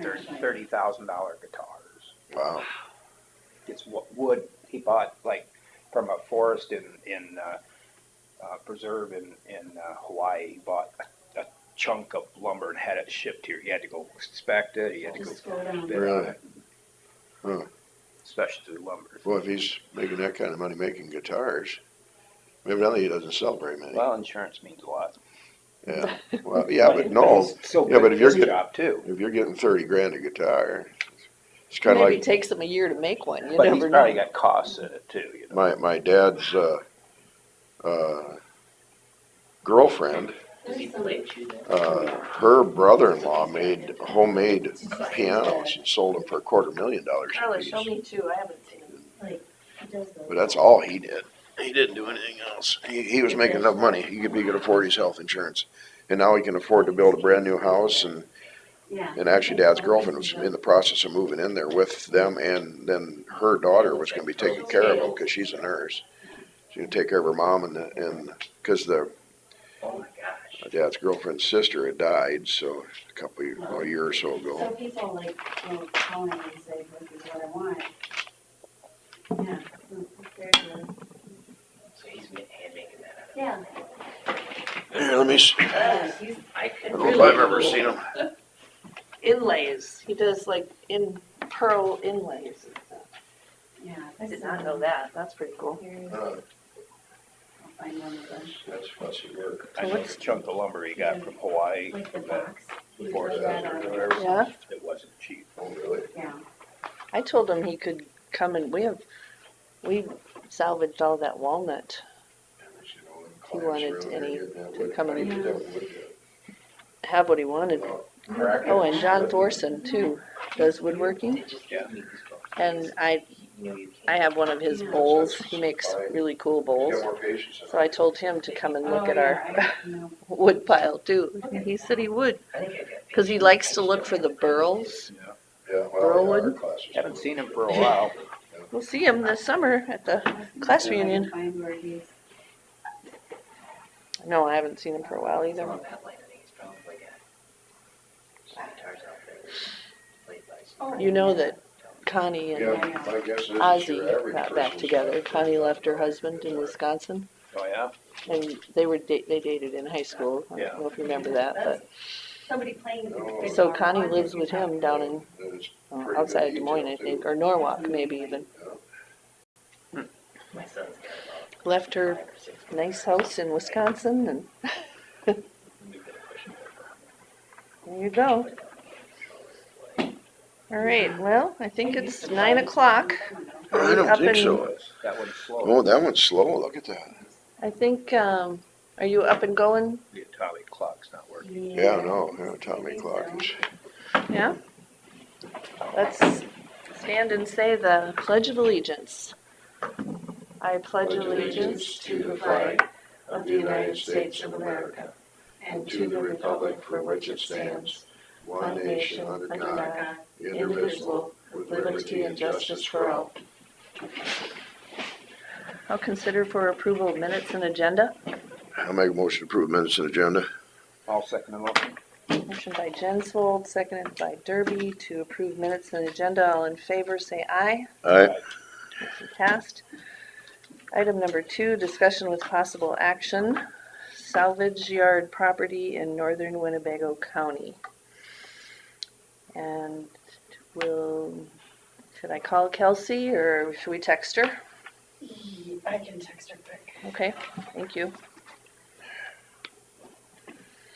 $30,000 guitars. Wow. It's wood he bought like from a forest in preserve in Hawaii. He bought a chunk of lumber and had it shipped here. He had to go inspect it. He had to go bid on it. Huh. Specialty lumber. Well, if he's making that kind of money making guitars, evidently he doesn't sell very many. Well, insurance means a lot. Yeah. Well, yeah, but no. He's so Yeah, but good if at you're his getting job too. if you're getting $30,000 a guitar, it's kind of Maybe like it takes them a year to make one. You But he's never probably know. got costs in it too. You know. my dad's girlfriend. Her brother-in-law made homemade pianos and sold them for $250,000 Carla, a piece. show me too. I haven't seen them. But that's all he did. He didn't do anything else. He was making enough money. He could afford his health insurance. And now he can afford to build a brand new house. And actually Dad's girlfriend was in the process of moving in there with them. And then her daughter was going to be taking care of him because she's a nurse. She's going to take care of her mom and because my dad's girlfriend's sister had died, so a year or so ago. So people like will call in and say, this is what I want. Yeah, very good. So he's hand making that. Yeah. Here, let me see. I I don't know if I've ever seen him. Inlays. He does like pearl inlays and stuff. Yeah. I did not know that. That's pretty cool. I'll find one of them. That's fussy work. I know the chunk of lumber he got from Hawaii, Like the from that box. forest or whatever. Yeah. It wasn't cheap. Oh, really? Yeah. I told him he could come and we salvaged all that walnut. He wanted to come and have what he wanted. Oh, and John Thorson too does woodworking. Yeah. And I have one of his bowls. He makes really cool bowls. So I told him to come and look at our wood pile too. And he said he would, because he likes to look for the burls. Burlwood. Haven't seen him for a while. We'll see him this summer at the class reunion. Find where he's. No, I haven't seen him for a while either. On that line, I think it's probably got some guitars out there played by some. You know that Connie and Ozzy got back together. Connie left her husband in Wisconsin, Oh, yeah? and they dated in high school. I don't know if you remember that, but Somebody playing. so Connie lives with him down in outside of Des Moines, I think, or Norwalk maybe even. My son's got about Left her 5 or 6. nice house in Wisconsin, and there you go. All right, well, I think it's 9 o'clock. I don't think so. That one's slow. Oh, that one's slow. Look at that. I think, are you up and going? The atomic clock's not working. Yeah, no, atomic clock is. Yeah? Let's stand and say the Pledge of Allegiance. I pledge allegiance to the flag of the United States of America and to the republic for which it stands, one nation under God, indivisible, with liberty and justice for all. I'll consider for approval of minutes and agenda. I'll make a motion to approve minutes and agenda. I'll second the motion. Motion by Jensvold, seconded by Derby to approve minutes and agenda. All in favor, say aye. Aye. Motion passed. Item number 2, discussion with possible action, salvage yard property in northern Winnebago County. And should I call Kelsey or should we text her? I can text her quick. Okay, thank you.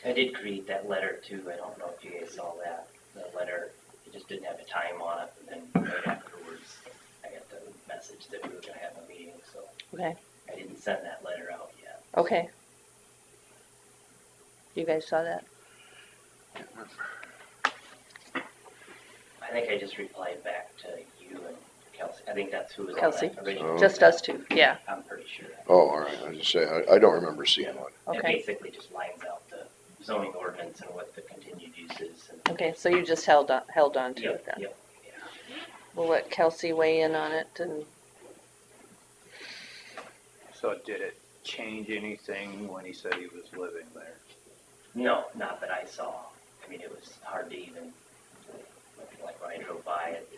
I did create that letter too. I don't know if you guys saw that. The letter, it just didn't have a time on it. And then right afterwards, I got the message that we were going to have a meeting. So Okay, I didn't send that letter out yet. okay. You guys saw that? I think I just replied back to you and Kelsey. I think that's who was Kelsey. on that original. Oh. Just us two, yeah, I'm pretty sure. Oh, all right. I was just say I don't remember seeing one. It okay. basically just lines out the zoning ordinance and what the continued use is. And Okay, so you just held on to it then? Yep. We'll let Kelsey weigh in on it and, So did it change anything when he said he was living there? No, not that I saw. I mean, it was hard to even, by it,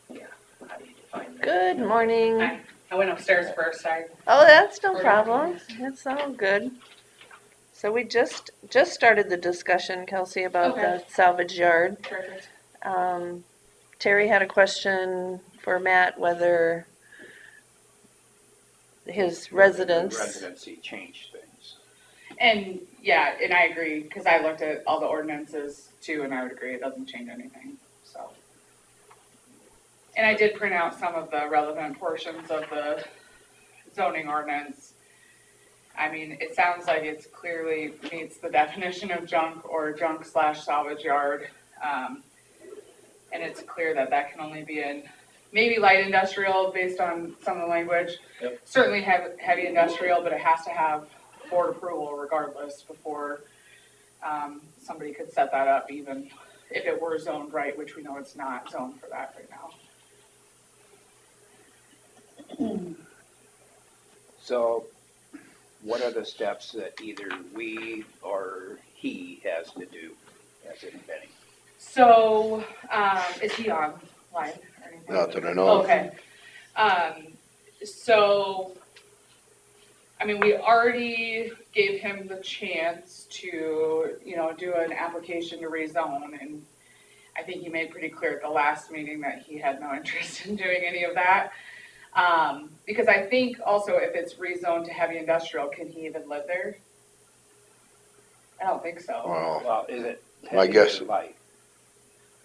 yeah, how do you define that? Good morning. I went upstairs first, Oh, that's no Or problem. documents. It's all good. So we just started the discussion, Kelsey, about Okay. the salvage yard. Perfect. Terry had a question for Matt whether his residence. Residency changed things. And yeah, and I agree, because I looked at all the ordinances too, and I would agree, it doesn't change anything, so. And I did print out some of the relevant portions of the zoning ordinance. I mean, it sounds like it's clearly meets the definition of junk or junk/salvage yard. And it's clear that that can only be in maybe light industrial based on some of the language. Yep. Certainly heavy industrial, but it has to have board approval regardless before somebody could set that up, even if it were zoned right, which we know it's not zoned for that right now. So what are the steps that either we or he has to do as in Benny? So, is he on line or anything? Not that I know of. Okay. So, I mean, we already gave him the chance to, do an application to rezone, and I think he made pretty clear at the last meeting that he had no interest in doing any of that. Because I think also if it's rezoned to heavy industrial, can he even live there? I don't think so. Well, is it I heavy guess- or light?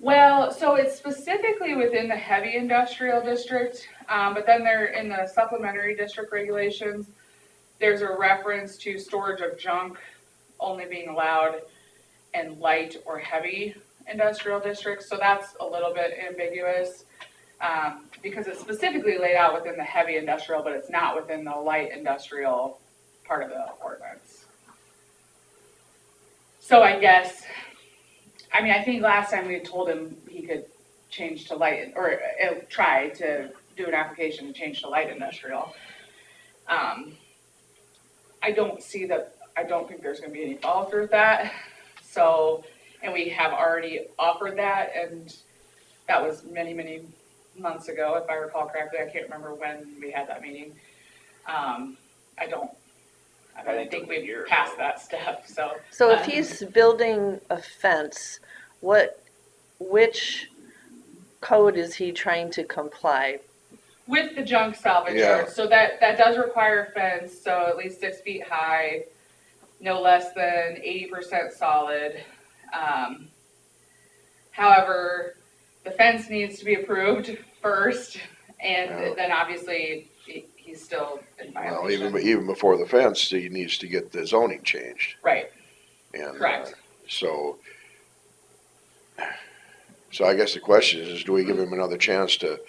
Well, so it's specifically within the heavy industrial district, but then they're in the supplementary district regulations. There's a reference to storage of junk only being allowed in light or heavy industrial districts, so that's a little bit ambiguous. Because it's specifically laid out within the heavy industrial, but it's not within the light industrial part of the ordinance. So I guess, I think last time we had told him he could change to light, or try to do an application to change to light industrial. I don't think there's gonna be any follow through with that. So, and we have already offered that, and that was many, many months ago, if I recall correctly. I can't remember when we had that meeting. I don't think we've passed that step, so. So if he's building a fence, which code is he trying to comply? With the junk salvage Yeah. yard, so that does require a fence, so at least 6 feet high, no less than 80% solid. However, the fence needs to be approved first, and Yeah. then obviously he's still in Well, violation. even before the fence, he needs to get the zoning changed. Right, And correct. So I guess the question is, do we give him another chance to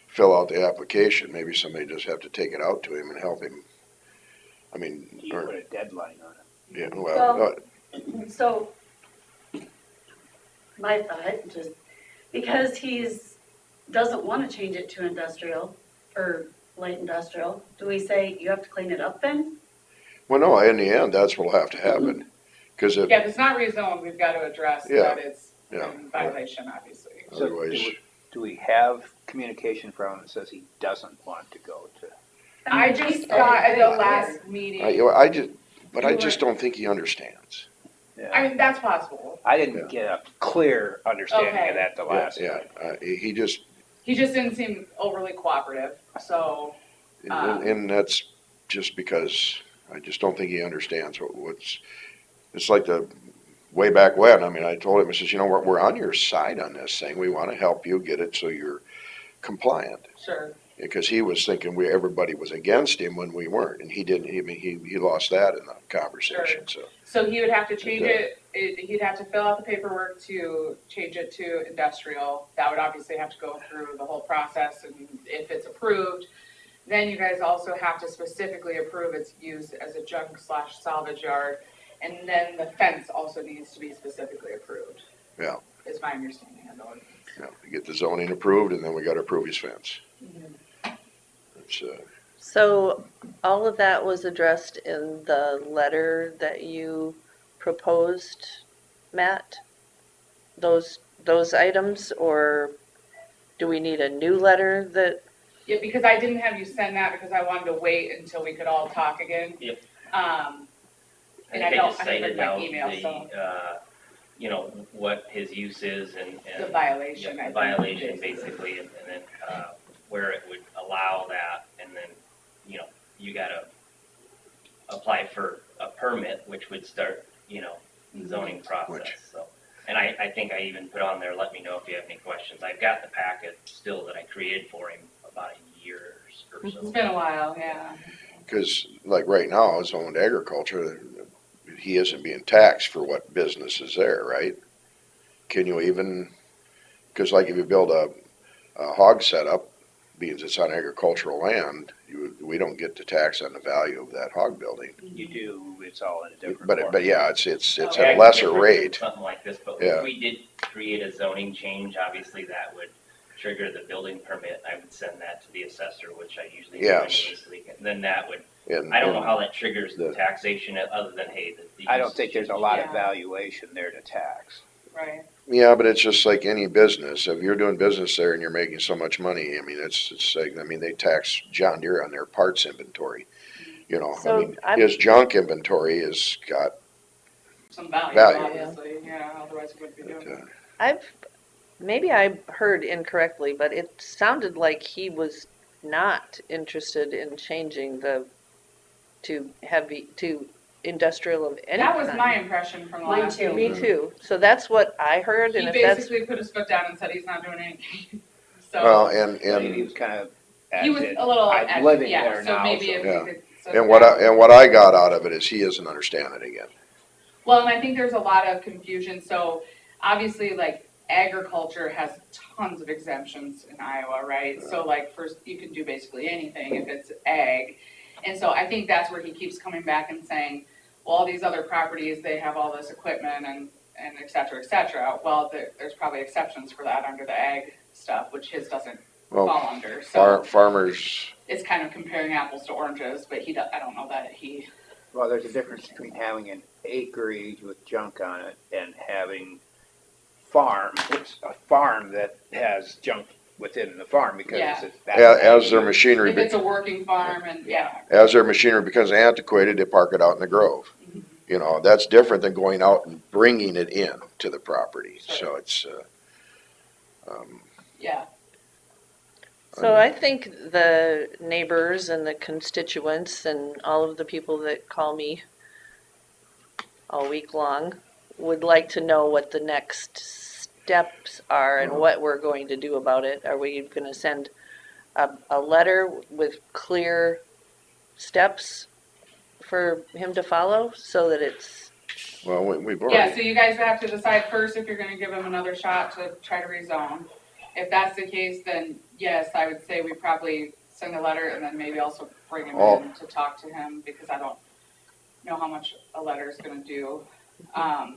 fill out the application? Maybe somebody just have to take it out to him and help him. I mean, You put a deadline on it. yeah, well, So, my thought, just because doesn't want to change it to industrial or light industrial, do we say you have to clean it up then? well, no, in the end, that's what'll have to happen. Cause Yeah, if it's not rezoned, we've got to address Yeah, that it's yeah. in violation, obviously. So otherwise, do we have communication from him that says he doesn't want to go to? I just thought at the last meeting, I just don't think he understands. Yeah. that's possible. I didn't get a clear understanding Okay. of that the Yeah, last yeah, time. he just, He just didn't seem overly cooperative, so, and that's just because I just don't think he understands it's like way back when. I mean, I told him, I says, we're on your side on this thing. We want to help you get it so you're compliant. sure. Because he was thinking everybody was against him when we weren't, and he didn't, he lost that in the conversation, so. So he would have to change Okay. he'd have to fill out the paperwork to change it to industrial. That would obviously have to go through the whole process, and if it's approved, then you guys also have to specifically approve its use as a junk/salvage yard. And then the fence also needs to be specifically approved. Yeah. Is my understanding of the ordinance. We get the zoning approved, and then we gotta approve his fence. It's, So all of that was addressed in the letter that you proposed, Matt? Those items, or do we need a new letter that, Yeah, because I didn't have you send that because I wanted to wait until we could all talk again. Yep. And I I think don't, just I haven't cited my out email, so you know, what his use is and. the violation, Yeah, I the think. violation basically, and then, where it would allow that, and then, you know, you gotta apply for a permit, which would start, you know, the zoning process, so. And I think I even put on there, let me know if you have any questions. I've got the packet still that I created for him about a year or so. It's been a while, yeah. Cause like right now, it's owned agriculture, he isn't being taxed for what business is there, right? Can you even, cause like if you build a hog setup, being it's on agricultural land, we don't get to tax on the value of that hog building. You do, it's all in a different But, form. but yeah, it's Oh, at Yeah, a lesser different than rate. Something like this, but Yeah. if we did create a zoning change, obviously that would trigger the building permit. I would send that to the assessor, which I usually do Yes. anyways. Then that would, And, I don't know and how that triggers the the- taxation other than, hey, the. I don't use think there's a change. lot of Yeah. valuation there to tax. Right. yeah, but it's just like any business. If you're doing business there and you're making so much money, I mean, it's like, I mean, they tax John Deere on their parts inventory. You know, I So mean, I'm- his junk inventory has got, Some value, Value. obviously, yeah, otherwise we wouldn't be doing it. maybe I heard incorrectly, but it sounded like he was not interested in changing to industrial of any That was kind. my impression from the Mine last too. meeting. Me too. So that's what I heard, and He if that's, basically put his foot down and said he's not doing anything. well, So, and, He and, was kind of, he was a little, I'm living yeah, there so now, maybe so. if Yeah. we could. so and what that- and what I got out of it is he doesn't understand it again. Well, and I think there's a lot of confusion, so obviously, like, agriculture has tons of exemptions in Iowa, right? So like, first, you can do basically anything if it's ag, and so I think that's where he keeps coming back and saying, well, all these other properties, they have all this equipment and et cetera, et cetera. Well, there's probably exceptions for that under the ag stuff, which his doesn't Well, fall under, so farmers, it's kind of comparing apples to oranges, but I don't know that he, Well, there's a difference between having an acreage with junk on it and having a farm that has junk within the farm because Yeah. that's. as their machinery, if it's a working farm and, yeah. as their machinery becomes antiquated, they park it out in the grove. Mhm. You know, that's different than going out and bringing it in to the property. Sure. So it's, Yeah, so I think the neighbors and the constituents and all of the people that call me all week long would like to know what the next steps are and what we're going to do about it. Are we gonna send a letter with clear steps for him to follow so that it's, well, we've yeah, already, so you guys have to decide first if you're gonna give him another shot to try to rezone. If that's the case, then yes, I would say we probably send a letter and then maybe also bring him Oh. in to talk to him, because I don't know how much a letter is gonna do. I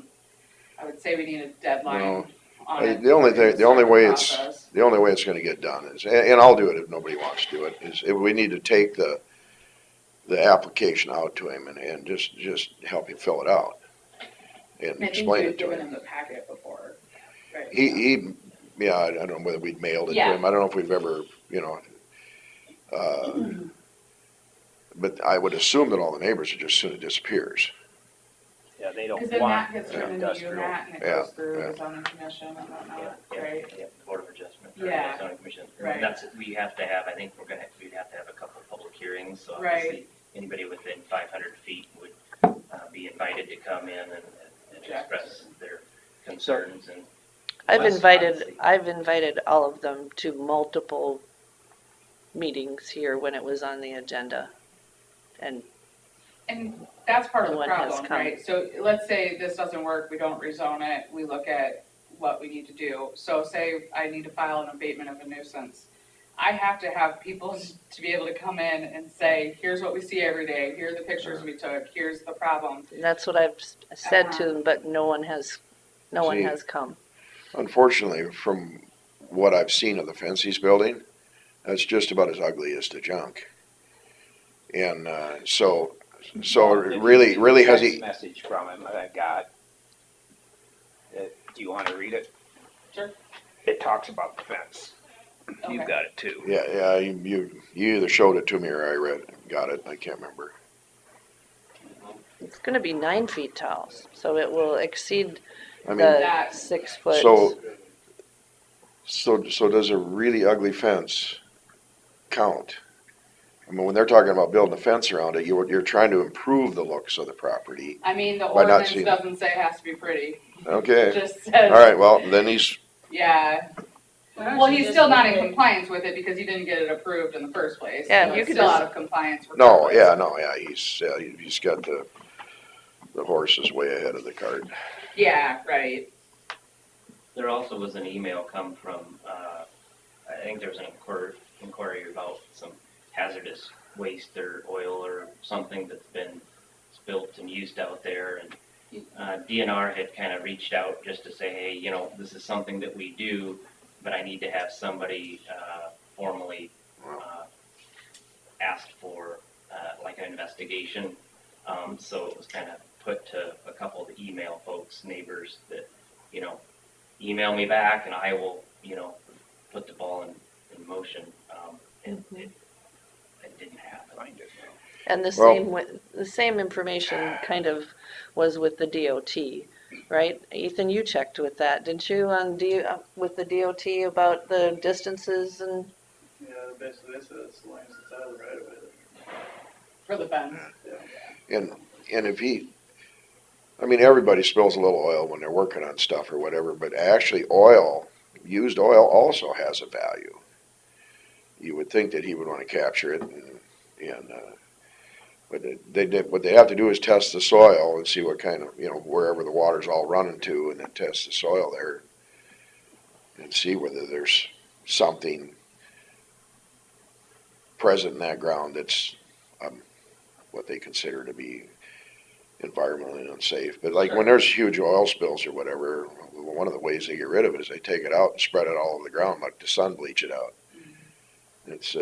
would say we need a deadline on it. the only thing, the only Start way the it's, process. the only way it's gonna get done is, and I'll do it if nobody wants to do it, is we need to take the application out to him and just help him fill it out and I think explain we've it to given him. him the packet before, right? Yeah, I don't know whether we'd mailed it to Yeah. him. I don't know if we've ever, you know, but I would assume that all the neighbors are just soon it disappears. Yeah, they don't Because then want that gets turned into you, industrial. Matt, and it Yeah, goes through yeah. the zoning commission and whatnot, Yeah, right? yeah, Board of Adjustment. or Yeah. Zoning Commission. Right. And that's, we have to have, I think we'd have to have a couple of public hearings, so Right. obviously, anybody within 500 feet would be invited to come in and express their concerns and. I've Less invited, privacy. I've invited all of them to multiple meetings here when it was on the agenda. And And that's part of the No one has problem, come. right? So let's say this doesn't work, we don't rezone it, we look at what we need to do. So say I need to file an abatement of a nuisance. I have to have people to be able to come in and say, here's what we see every day, here are the pictures we took, here's the problem. that's what I've said to Uh-huh. them, but no one has See, come. Unfortunately, from what I've seen of the fence he's building, that's just about as ugly as the junk. And, so really has Text he, message from him that I got. Do you wanna read it? Sure. It talks about the fence. You've Okay. got it too. Yeah, you either showed it to me or I got it, I can't remember. It's gonna be 9 feet tall, so it will exceed I mean, the That- 6 foot. so does a really ugly fence count? I mean, when they're talking about building a fence around it, you're trying to improve the looks of the property. I mean, the By not ordinance seeing it. doesn't say it has to be pretty. It Okay, just says, all right, well, then he's, yeah. Why don't Well, you he's just still not make in it- compliance with it because he didn't get it approved in the first place. Yeah, So you it's could still just- out of compliance no, regardless. he's got the horses way ahead of the cart. Yeah, right. There also was an email come from, I think there was an inquiry about some hazardous waste or oil or something that's been spilt and used out there. And DNR had kind of reached out just to say, hey, you know, this is something that we do, but I need to have somebody formally asked for like an investigation. So it was kind of put to a couple of the email folks, neighbors that, you know, email me back and I will, you know, put the ball in motion. And it didn't happen. Find it. And the Well- the same information kind of was with the DOT, right? Ethan, you checked with that, didn't you, with the DOT about the distances and? Yeah, basically, this is as long as it's out of the right of way. For the fence. And if I mean, everybody spills a little oil when they're working on stuff or whatever, but actually used oil also has a value. You would think that he would want to capture it but what they have to do is test the soil and see what kind of, you know, wherever the water's all running to, and then test the soil there and see whether there's something present in that ground that's what they consider to be environmentally unsafe. But like when there's huge oil spills or whatever, one of the ways they get rid of it is they take it out and spread it all over the ground, let the sun bleach it out. It's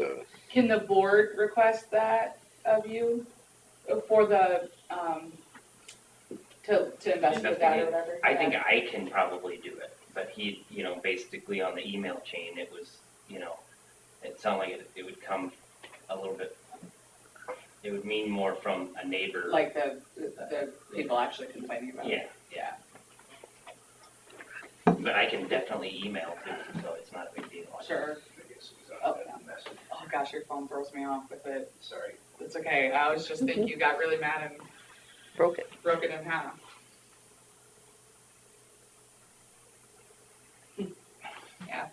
Can the board request that of you for the, to investigate that or whatever? I think I can probably do it, but he, you know, basically on the email chain, it was, you know, it sounded like it would come a little bit, it would mean more from a neighbor. Like the people actually complaining about it. Yeah, Yeah, but I can definitely email too, so it's not a big deal. sure. Oh, oh gosh, your phone throws me off with it. Sorry. It's okay. I was just thinking you got really mad and Broke it. broke it in half. Yeah.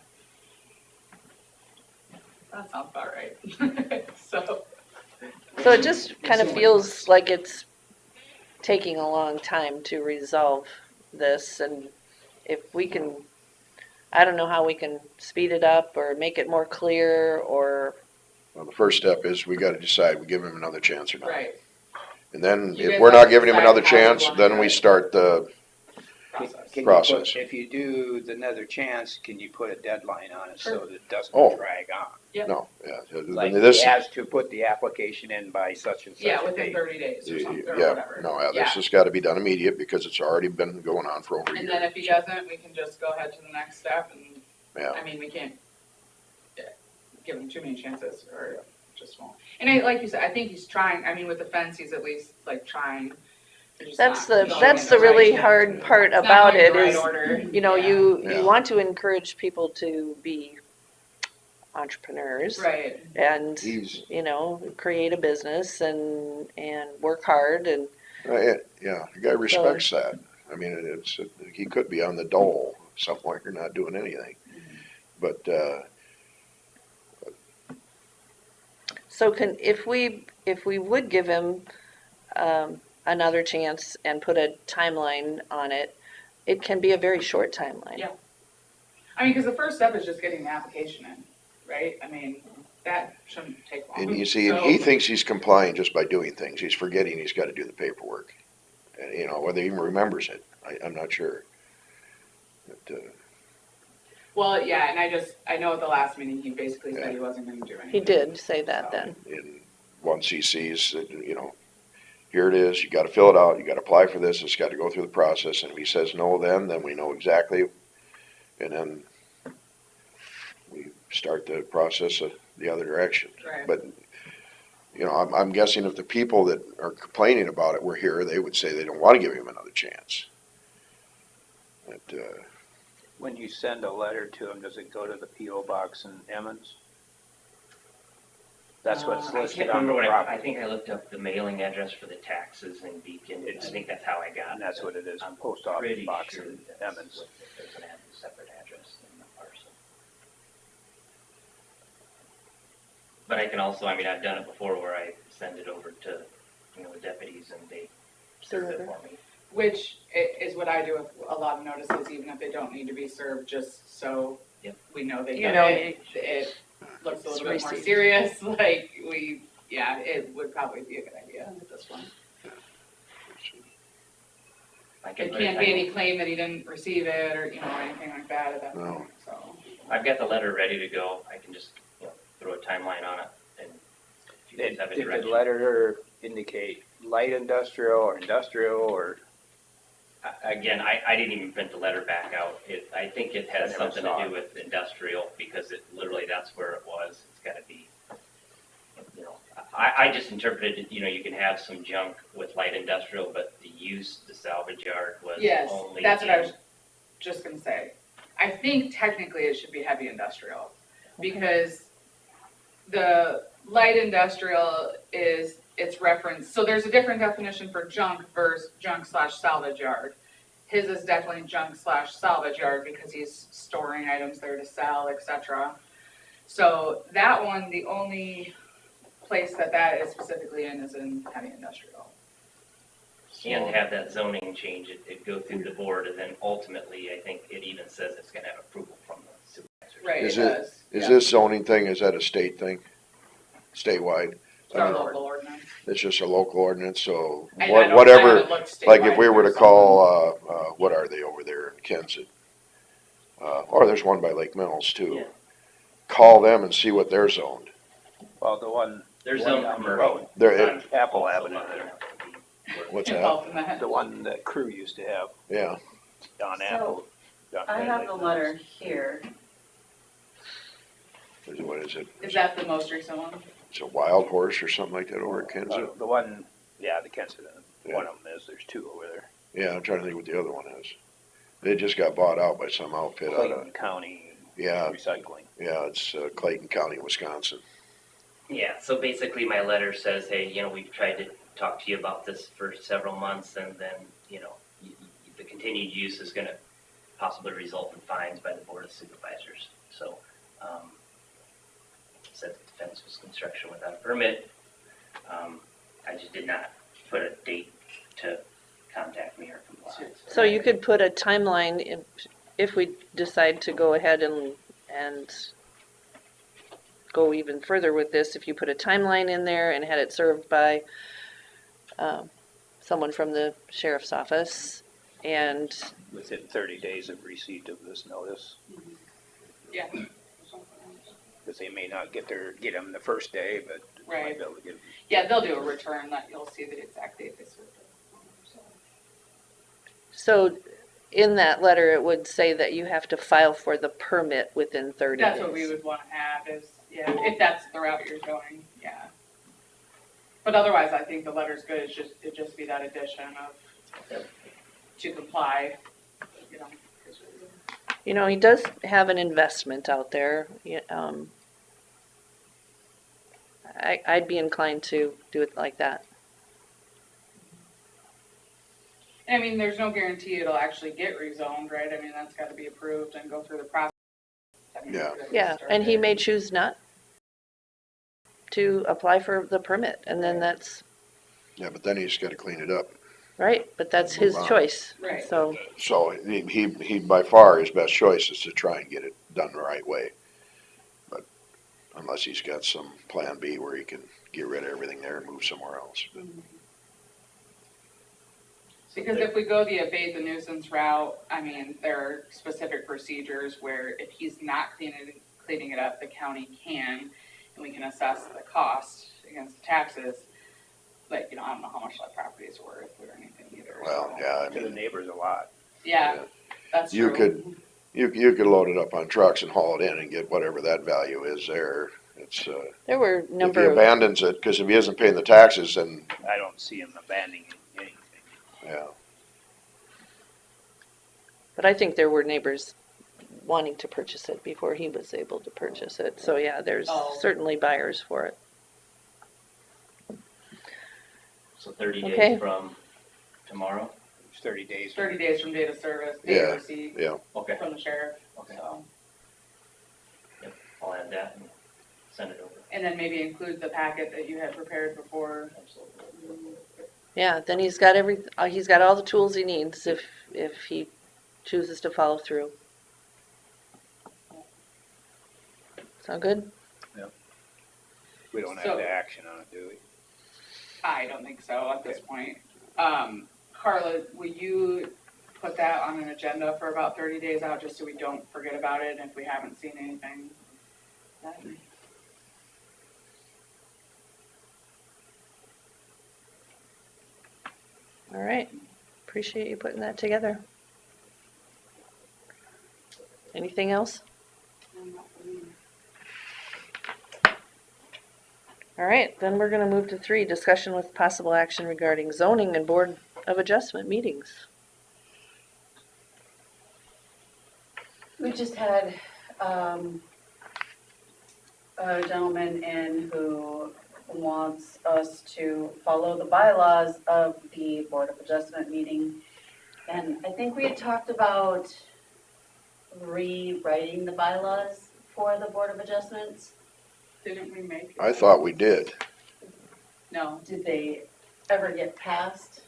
That sounds about right. So, So it just kind of feels like it's taking a long time to resolve this, and if we can, I don't know how we can speed it up or make it more clear, or, well, the first step is we gotta decide, we give him another chance or not. right, And then You if guys we're have not to giving him decide another how you chance, want then to- we start the, process. Can you Process. put- If you do another chance, can you put a deadline on it so Sure. that it doesn't Oh. drag on? no, yeah. Like This, he has to put the application in by such and such Yeah, a within date. 30 days or something, or yeah, whatever. no, yeah, Yeah. this has gotta be done immediate because it's already been going on for over a And year. then if he doesn't, we can just go ahead to the next step and, Yeah. I mean, we can't give him too many chances or just won't. And I, like you said, I think he's trying, I mean, with the fence, he's at least like trying. They're just that's not the, going that's in the really right- hard part it's not about going in it the right is, order. you know, Yeah. you Yeah. want to encourage people to be entrepreneurs. Right, And, He's, you know, create a business and work hard and, yeah, the guy respects that. I mean, he could be on the dole somewhere, not doing anything. But, so if we would give him, another chance and put a timeline on it, it can be a very short timeline. Yeah. I mean, cause the first step is just getting the application in, right? I mean, that shouldn't take long. and you see, and So- he thinks he's complying just by doing things. He's forgetting he's gotta do the paperwork. And, you know, whether he even remembers it, I'm not sure. But, Well, yeah, and I know at the last meeting, he basically said he wasn't gonna do anything. He did say that then. and once he sees that, you know, here it is, you gotta fill it out, you gotta apply for this, it's gotta go through the process, and if he says no then we know exactly, and then we start the process of the other direction. Right. But, you know, I'm guessing if the people that are complaining about it were here, they would say they don't wanna give him another chance. But, When you send a letter to them, does it go to the P.O. box in Emmons? That's what's I listed can't on the remember what I property, think I looked up the mailing address for the taxes in Beacon. I think that's how I got it. and that's what it is, I'm post office pretty box sure in that's Emmons. what- there's a separate address in the parcel. But I can also, I mean, I've done it before where I send it over to, you know, the deputies and they serve it for me. Which is what I do with a lot of notices, even if they don't need to be served, just so Yep. we know they You get know, it. It looks a It's little bit more received. serious, like yeah, it would probably be a good idea with this one. I can It put can't a be time- any claim that he didn't receive it or, you know, anything like that at that No. point, so. I've got the letter ready to go. I can just, you know, throw a timeline on it and if you guys have a Did the direction. letter indicate light industrial or Again, I didn't even print the letter back out. I think it I has never something saw to it. do with industrial because it literally, that's where it was. It's gotta be, you know, I just interpreted it, you know, you can have some junk with light industrial, but the use, the salvage yard was Yes, only. that's what I in- was just gonna say. I think technically it should be heavy industrial, because the light industrial it's referenced, so there's a different definition for junk versus junk/salvage yard. His is definitely junk/salvage yard because he's storing items there to sell, etc. So that one, the only place that is specifically in is in heavy industrial. And to have that zoning change, it go through the board, and then ultimately, I think it even says it's gonna have approval from the supervisors. Right, it Is it- does. is yeah. this zoning thing, is that a state thing? Statewide? It's our local ordinance. It's just a local ordinance, so I whatever, haven't looked like if statewide we were to for call, what are they over there in Kensett? Or there's one by Lake Mills too. Yeah. Call them and see what they're zoned. well, the one, There's the one zone down the commercial. road, There, on Apple Also Avenue not there, enough to be- what's something. that? Involved in that. the one that Crew used to have Yeah, on So, Apple. I have the letter here. what is it? Is that the most recent one? It's a wild horse or something like that over at Kensett? The one, yeah, the Kensett, Yeah. one of them is, there's two over there. Yeah, I'm trying to think what the other one is. They just got bought out by some outfit out of, Clayton County yeah, Recycling. yeah, it's Clayton County, Wisconsin. Yeah, so basically my letter says, hey, you know, we've tried to talk to you about this for several months and then, you know, the continued use is gonna possibly result in fines by the Board of Supervisors. So, said the fence was construction without a permit. I just did not put a date to contact me or comply. So you could put a timeline if we decide to go ahead and go even further with this, if you put a timeline in there and had it served by someone from the sheriff's office and Within 30 days of receipt of this notice, Yeah. because they may not get them the first day, but they Right. might be able to get them. Yeah, they'll do a return that you'll see the exact date they served it. so in that letter, it would say that you have to file for the permit within 30 days. That's what we would want to add is, yeah, if that's the route you're going, yeah. But otherwise, I think the letter's good, it'd just be that addition of to comply, you know. You know, he does have an investment out there. I'd be inclined to do it like that. I mean, there's no guarantee it'll actually get rezoned, right? I mean, that's gotta be approved and go through the process. I mean, Yeah. Yeah, and he may choose not to apply for the permit, and then that's, Yeah, but then he's gotta clean it up. right, but that's his Move on. choice. Right. So, So he by far, his best choice is to try and get it done the right way. But unless he's got some plan B where he can get rid of everything there and move somewhere else. But Because if we go the abate the nuisance route, I mean, there are specific procedures where if he's not cleaning it up, the county can, and we can assess the cost against the taxes. Like, you know, I don't know how much that property is worth or anything either. Well, so. yeah, I To the mean, neighbors a lot. Yeah, that's true. you You could load it up on trucks and haul it in and get whatever that value is there. It's, There were a if he number of, abandons it, cause if he isn't paying the taxes, then, I don't see him abandoning anything. yeah. but I think there were neighbors wanting to purchase it before he was able to purchase it. So yeah, there's Oh. certainly buyers for it. So 30 Okay. days from tomorrow? It's 30 days. 30 days from date of service, date Yeah. of receipt Okay, from the sheriff, okay. so. I'll add that and send it over. And then maybe include the packet that you had prepared before. Absolutely. Yeah, then he's got he's got all the tools he needs if he chooses to follow through. Sound good? We don't have So- the action on it, do we? I don't think so at this point. Carla, will you put that on an agenda for about 30 days out, just so we don't forget about it and if we haven't seen anything? Then- All right. Appreciate you putting that together. Anything else? All right, then we're gonna move to 3, discussion with possible action regarding zoning and Board of Adjustment meetings. We just had, a gentleman in who wants us to follow the bylaws of the Board of Adjustment meeting. And I think we had talked about rewriting the bylaws for the Board of Adjustments. Didn't we make? I thought we did. No, Did they ever get passed?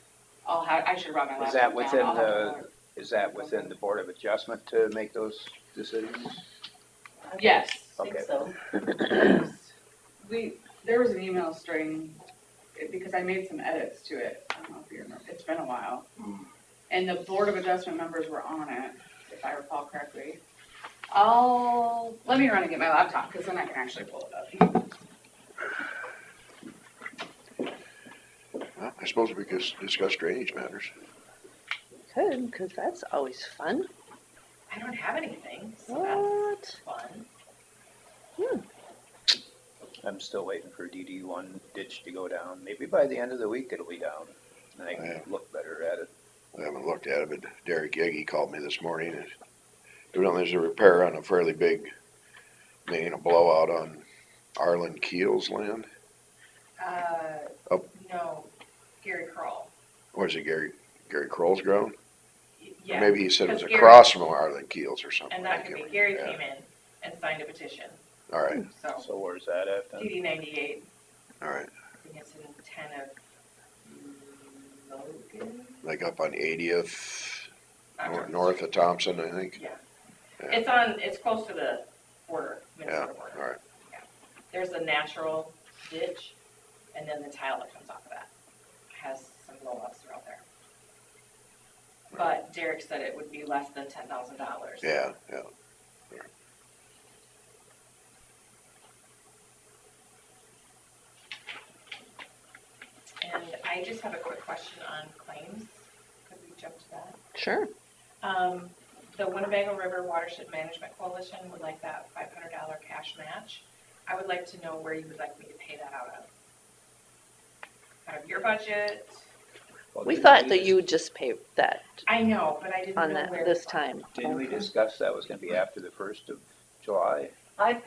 I should have brought my Is laptop that down. within I'll have to the- look. Is that within the Board of Adjustment to make those decisions? I Yes. think Okay. so. There was an email string, because I made some edits to it. I don't know if you remember, it's been a while. And the Board of Adjustment members were on it, if I recall correctly. Let me run and get my laptop, because then I can actually pull it up. Well, I suppose we could discuss drainage matters. Good, because that's always fun. I don't have anything, so What? that's fun. I'm still waiting for DD1 ditch to go down. Maybe by the end of the week it'll be down. And I Yeah. can look better at it. I haven't looked at it, but Derek Yegi called me this morning. And evidently there's a repair on a fairly big main blowout on Arlen Keel's land. Up. No, Gary Kroll. Or is it Gary Kroll's ground? Yeah. Maybe he said it was 'cause Gary- across from Arlen Keel's or something. And I that could can't be, Gary remember. came in and signed a petition, All right, so So where's that at then? DD 98, all right. I think it's in 10 of Logan. Like up on 80th, Not sure. north of Thompson, I think. Yeah. Yeah. It's close to the border, Yeah, Minnesota all border. right. There's a natural ditch, and then the tile that comes off of that has some blowups throughout there. But Derek said it would be less than $10,000. Yeah, yeah. And I just have a quick question on claims. Could we jump to that? Sure. The Winnebago River Watershed Management Coalition would like that $500 cash match. I would like to know where you would like me to pay that out of. Out of your budget? Well, We didn't thought that dis- you would just pay that I know, but I didn't on know that where. this time. Didn't we discuss that was gonna be after the 1st of July? I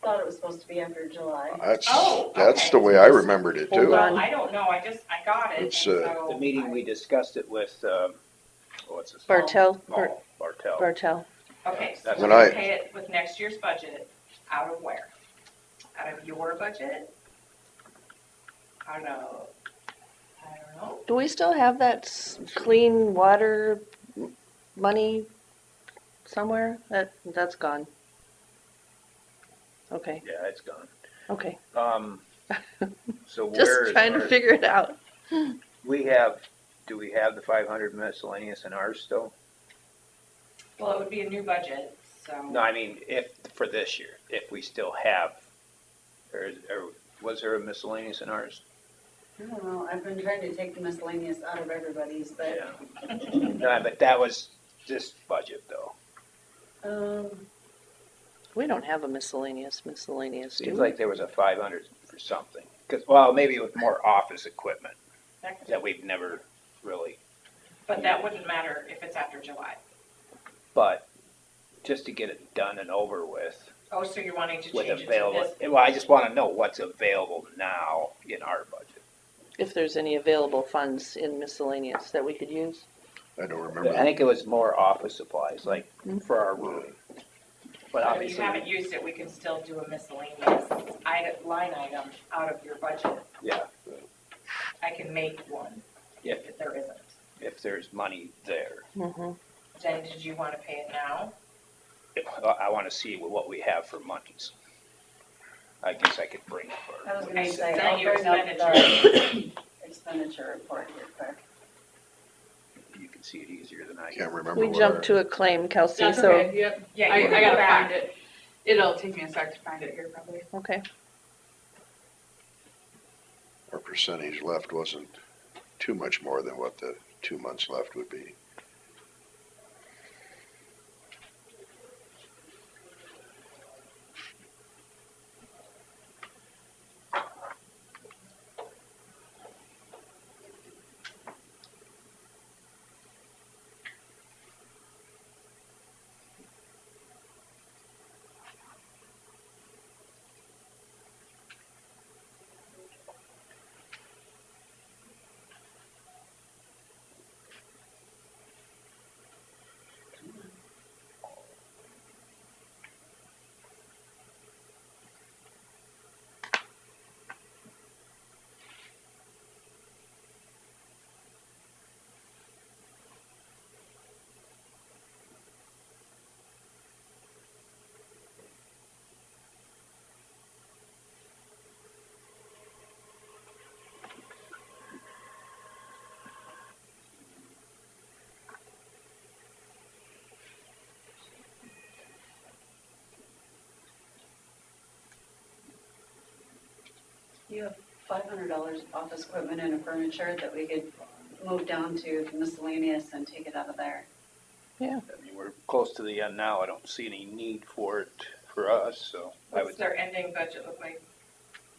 thought it was supposed to be after July. That's Oh, that's okay. the way I remembered it Hold too. on. Well, I don't know, I got it. It's, and uh, so The meeting I- we discussed it with, what's his? Bartel, Oh, Bartel. Bartel. Okay, so That's we're When gonna I- pay it with next year's budget, out of where? Out of your budget? Out of, I don't know. Do we still have that clean water money somewhere? That's gone. Okay, Yeah, it's gone. okay. So where Just is trying to our- figure it out. do we have the 500 miscellaneous in ours still? Well, it would be a new budget, so. No, I mean, for this year, if we still have, or was there a miscellaneous in ours? I don't know, I've been trying to take the miscellaneous out of everybody's, but Yeah. No, but that was this budget though. We don't have a miscellaneous, do Seems we? like there was a 500 for something. Cause, well, maybe it was more office equipment That could- that we've never really, But that wouldn't matter if it's after July. but just to get it done and over with Oh, so you're wanting to with change it to available, this? well, I just wanna know what's available now in our budget. If there's any available funds in miscellaneous that we could use? I don't I remember. think it was more office supplies, like Mm. for our room. But But if you obviously, haven't used it, we can still do a miscellaneous line item out of your budget. yeah, I can make one if there isn't. if there's money there. Mm-hmm. Jen, did you want to pay it now? I wanna see what we have for monies. I guess I could bring it for. I was gonna Okay, say, so I'll your bring up the expenditure report here quick. You can see it easier than I can. Can't remember We what jumped our- to a claim, Kelsey, That's so, okay, yep. Yeah, I you can gotta go back. find it. It'll take me a sec to find it here probably. okay. Our percentage left wasn't too much more than what the 2 months left would be. You have $500 of office equipment and furniture that we could move down to miscellaneous and take it out of there. I mean, we're close to the end now. I don't see any need for it for us, so I What's would, their ending budget look like?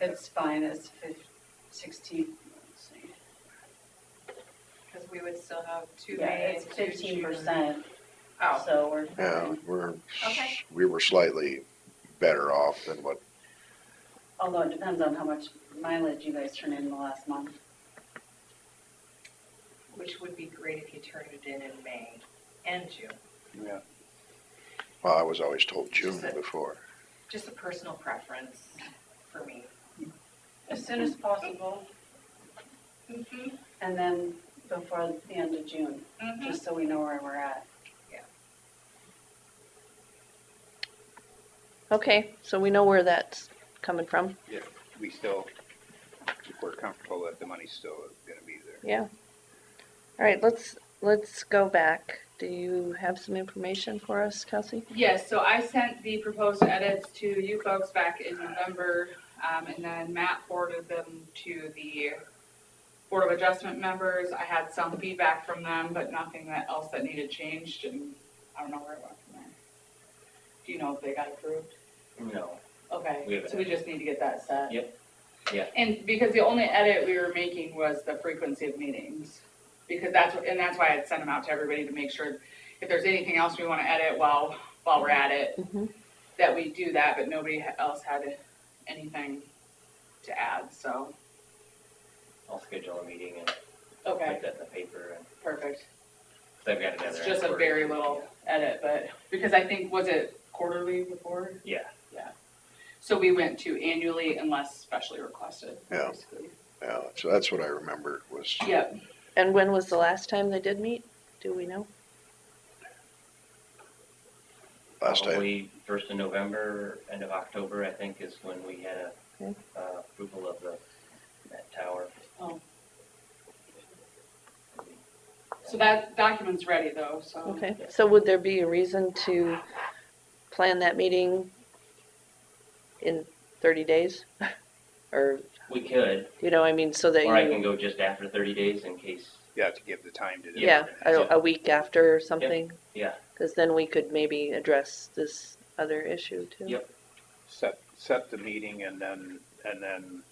It's fine, it's 16, let's see. Because we would still have 2 Yeah, May it's and 2 June. 15%, Oh, so we're Yeah, fine. Okay. we were slightly better off than what, Although it depends on how much mileage you guys turn in the last month. which would be great if you turned it in May and June. yeah. well, I was always told June before. Just a personal preference for me. As soon as possible, Mm-hmm. and then before the end of June, Mm-hmm. just so we know where we're at. Okay, so we know where that's coming from, We still, if we're comfortable that the money's still gonna be there. yeah. All right, let's go back. Do you have some information for us, Kelsey? Yes, so I sent the proposed edits to you folks back in November, and then Matt forwarded them to the Board of Adjustment members. I had some feedback from them, but nothing else that needed changed, and I don't know where it went from there. Do you know if they got approved? No. We Okay, haven't. so we just need to get that set. Yep. Yeah. And because the only edit we were making was the frequency of meetings. Because that's why I'd sent them out to everybody to make sure if there's anything else we wanna edit while we're at it, Mm-hmm. that we do that, but nobody else had anything to add, so, I'll schedule a meeting and okay, put that in the paper and, perfect. 'cause I've got another. It's just a very little edit, but, because I think, was it quarterly before? Yeah. So we went to annually unless specially requested, Yeah. basically. Yeah, so that's what I remember was, Yep, And when was the last time they did meet? Do we know? last time, Probably 1st of November, end of October, I think, is when we had Okay. approval of that tower. so that document's ready though, so. Okay, so would there be a reason to plan that meeting in 30 days? Or, We could, you know, I mean, so that or I can you, go just after 30 days in case You have to give the time to do it. Yeah, a week after or something, Yeah, because then we could maybe address this other issue too. Yep. Set the meeting and then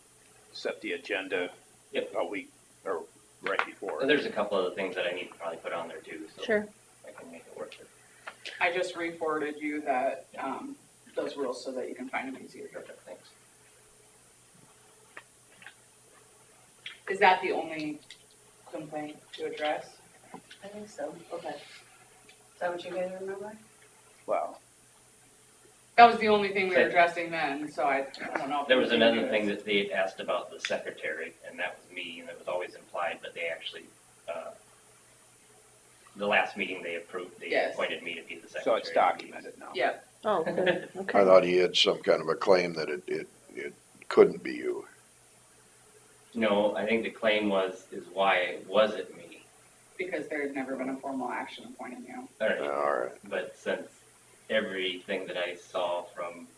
set the agenda Yep. a week or right before. and there's a couple other things that I need to probably put on there too, so Sure. I can make it work. I just re-forwarded you that, those rules so that you can find them easier. Perfect, thanks. Is that the only complaint to address? I think so, okay. Is that what you guys remember? Well, That was the only thing we were addressing then, so I don't know. if There was we another can do thing this. that they had asked about the secretary, and that was me, and it was always implied, but they actually, the last meeting they approved, they Yes. appointed me to be the secretary. so it's documented now. Yeah, Oh, good, I okay. thought he had some kind of a claim that it couldn't be you. No, I think the claim is why wasn't me? because there had never been a formal action appointing you. All right, All right. but since everything that I saw from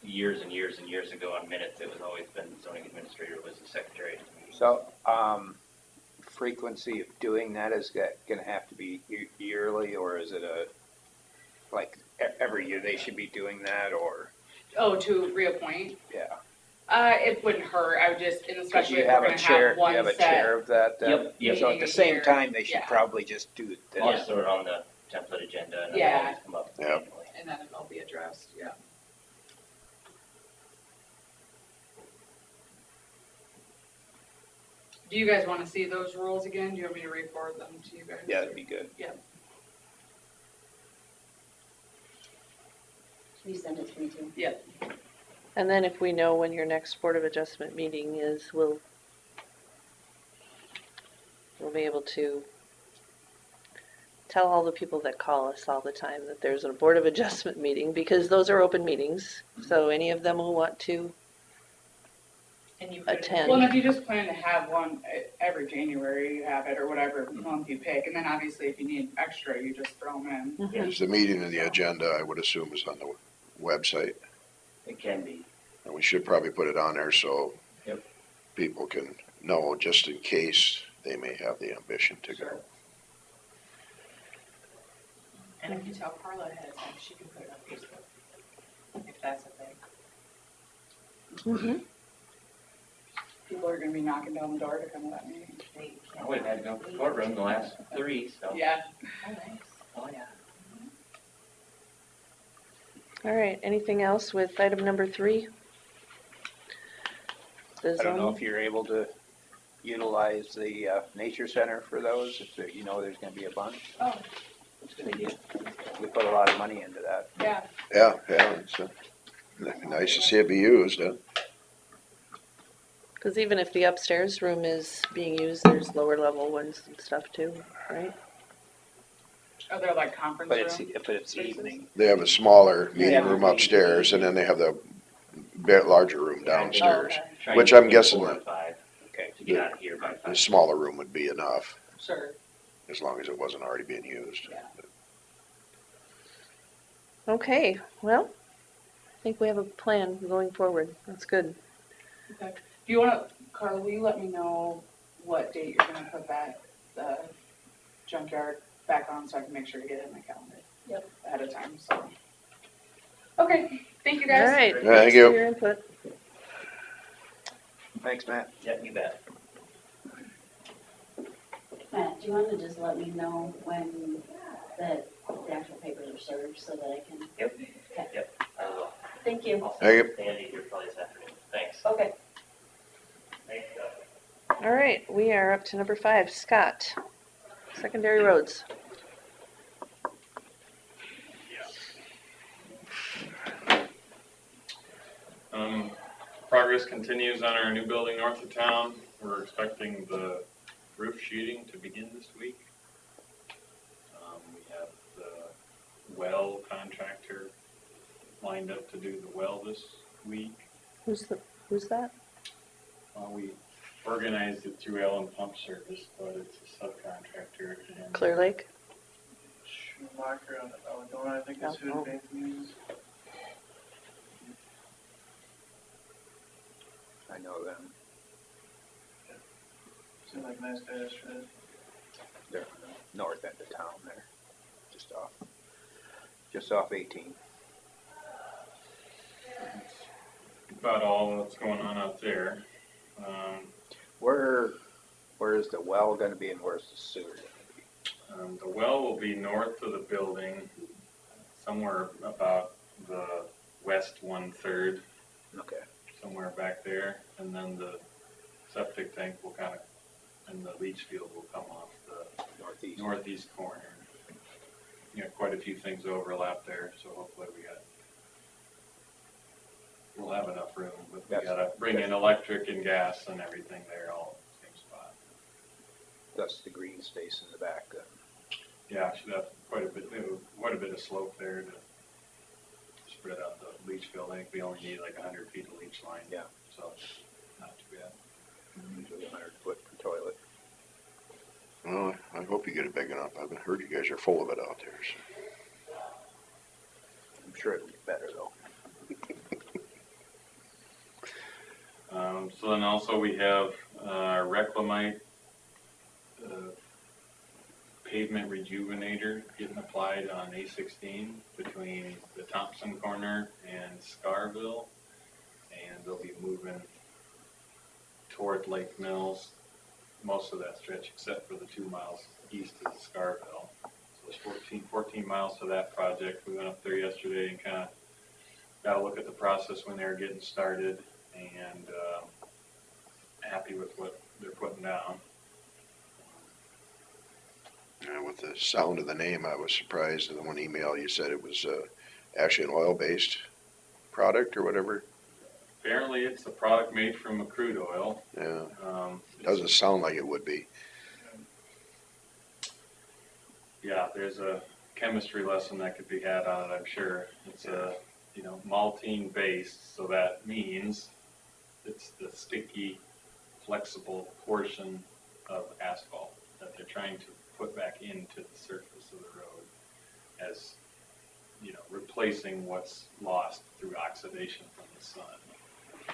years and years and years ago on minutes, it was always been zoning administrator was the secretary to me. So, frequency of doing that, is that gonna have to be yearly, or is it like every year they should be doing that, or, Oh, to reappoint? yeah? It wouldn't hurt, I would just, and Cause especially you if we're have a gonna chair, have you one have a set. chair of that then? Yep, yep. So at the same time, they should Yeah. probably just do it then. I'll just throw it on the template agenda and it'll Yeah. always come up Yep. manually. And then it'll be addressed, yeah. Do you guys wanna see those rules again? Do you want me to re-forward them to you guys? Yeah, that'd be good. Can you send it to me too? And then if we know when your next Board of Adjustment meeting is, we'll be able to tell all the people that call us all the time that there's a Board of Adjustment meeting, because those are open meetings, so any of them will want to And you could. attend. Well, and if you just plan to have one every January, you have it, or whatever month you pick, and then obviously if you need extra, you just throw them in. Mhm. Is the meeting and the agenda, I would assume, is on the website? It can be. And we should probably put it on there so Yep. people can know, just in case they may have the ambition to go. And if you tell Carla ahead of time, she can put it on Facebook, if that's a thing. Mhm. People are gonna be knocking down the door to come to that meeting. Oh, we've had to go to the courtroom the last 3, so. Yeah, Oh, nice. Oh, yeah. All right, anything else with item number 3? The I don't know zoning? if you're able to utilize the, nature center for those, if there, there's gonna be a bunch. oh, It's gonna be, we put a lot of money into that. yeah, Yeah, it's nice to see it be used, huh? Because even if the upstairs room is being used, there's lower level ones and stuff too, right? are there like conference But it's, rooms? if it's Spaces? evening, They have a smaller meeting Yeah. room upstairs, and then they have the bit larger room downstairs. Oh, okay. Trying Which to I'm do guessing 4 that- and 5 okay. to get out of here by The 5. smaller room would be enough, Sure, as long as it wasn't already being used. yeah. Okay, well, I think we have a plan going forward. That's good. Do you wanna, Carla, will you let me know what date you're gonna put that, junkyard back on so I can make sure to get it in my calendar? Yep. Ahead of time, so. Okay, thank you All guys. right. Yeah, thanks thank for you. your input. Thanks, Matt. Yeah, you bet. Matt, do you wanna just let me know when the actual papers are served so that I can? Yep. Okay. Yep. I will. Thank you. I'll Thank send it to Andy here probably this afternoon. Thanks. Okay. Thanks, All right, we are up to number 5. Scott, secondary roads. Progress continues on our new building north of town. We're expecting the roof sheeting to begin this week. We have the well contractor lined up to do the well this week. Who's that? We organized it through Allen Pump Service, but it's a subcontractor. And Clear Lake? Schumacher out of Algonah, I think is who Oh. Nathan uses. I know them. Seemed like a nice guy yesterday. They're on the north end of town there, just off 18. About all that's going on out there. Where is the well gonna be and where's the sewer gonna be? The well will be north of the building, somewhere about the west 1/3, Okay, somewhere back there. And then the septic tank will kind of, and the leach field will come off the northeast. northeast corner. Quite a few things overlap there, so hopefully we'll have enough room, but we Yes. gotta bring in electric and gas and everything there all in the same spot. That's the green space in the back then. Yeah, should have quite a bit of slope there to spread out the leach field. I think we only need like 100 feet of leach line. Yeah. So, not too bad. Usually 100 foot per toilet. Well, I hope you get it big enough. I've heard you guys are full of it out there. So. I'm sure it'll get better though. So then also we have Reclamite pavement rejuvenator getting applied on A16 between the Thompson corner and Scarville. And they'll be moving toward Lake Mills, most of that stretch except for the 2 miles east of Scarville. So there's 14 miles to that project. We went up there yesterday and kind of got a look at the process when they were getting started, and happy with what they're putting down. With the sound of the name, I was surprised in the one email you said it was actually an oil-based product or whatever. Apparently it's a product made from a crude oil. Yeah, It's- doesn't sound like it would be. Yeah, there's a chemistry lesson that could be had on it, I'm sure. It's maltine based, so that means it's the sticky, flexible portion of asphalt that they're trying to put back into the surface of the road as, replacing what's lost through oxidation from the sun.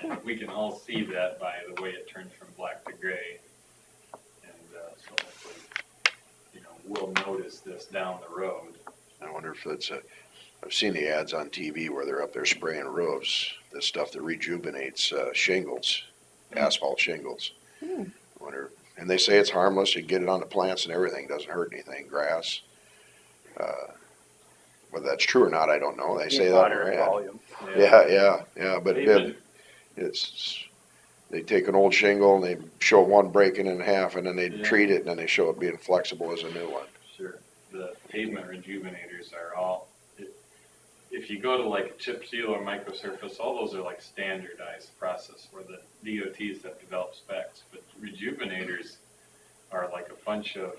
And we can all see that by the way it turns from black to gray. And so hopefully, we'll notice this down the road. I wonder if it's I've seen the ads on TV where they're up there spraying roofs, the stuff that rejuvenates shingles, asphalt shingles. I wonder, and they say it's harmless, you get it on the plants and everything, doesn't hurt anything, grass. Whether that's true or not, I don't know, they say that on Water their ad. volume. Yeah, but They've been- they take an old shingle and they show one breaking in half and then they Yeah. treat it and then they show it being flexible as a new one. Sure. The pavement rejuvenators are all, if you go to like a chip seal or microsurface, all those are like standardized process where the DOTs have developed specs. But rejuvenators are like a bunch of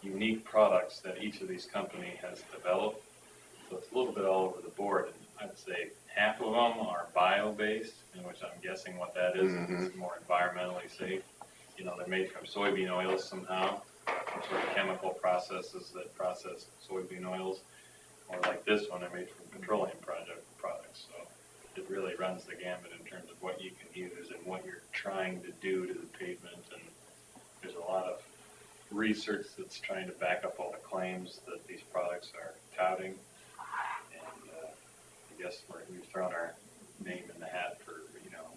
unique products that each of these companies has developed. So it's a little bit all over the board. And I'd say half of them are bio-based, in which I'm guessing what that is. It's more environmentally safe. They're made from soybean oils somehow, some sort of chemical processes that process soybean oils. Or like this one, they're made from petroleum products. So it really runs the gamut in terms of what you can use and what you're trying to do to the pavement. And there's a lot of research that's trying to back up all the claims that these products are touting. And I guess we've thrown our name in the hat for,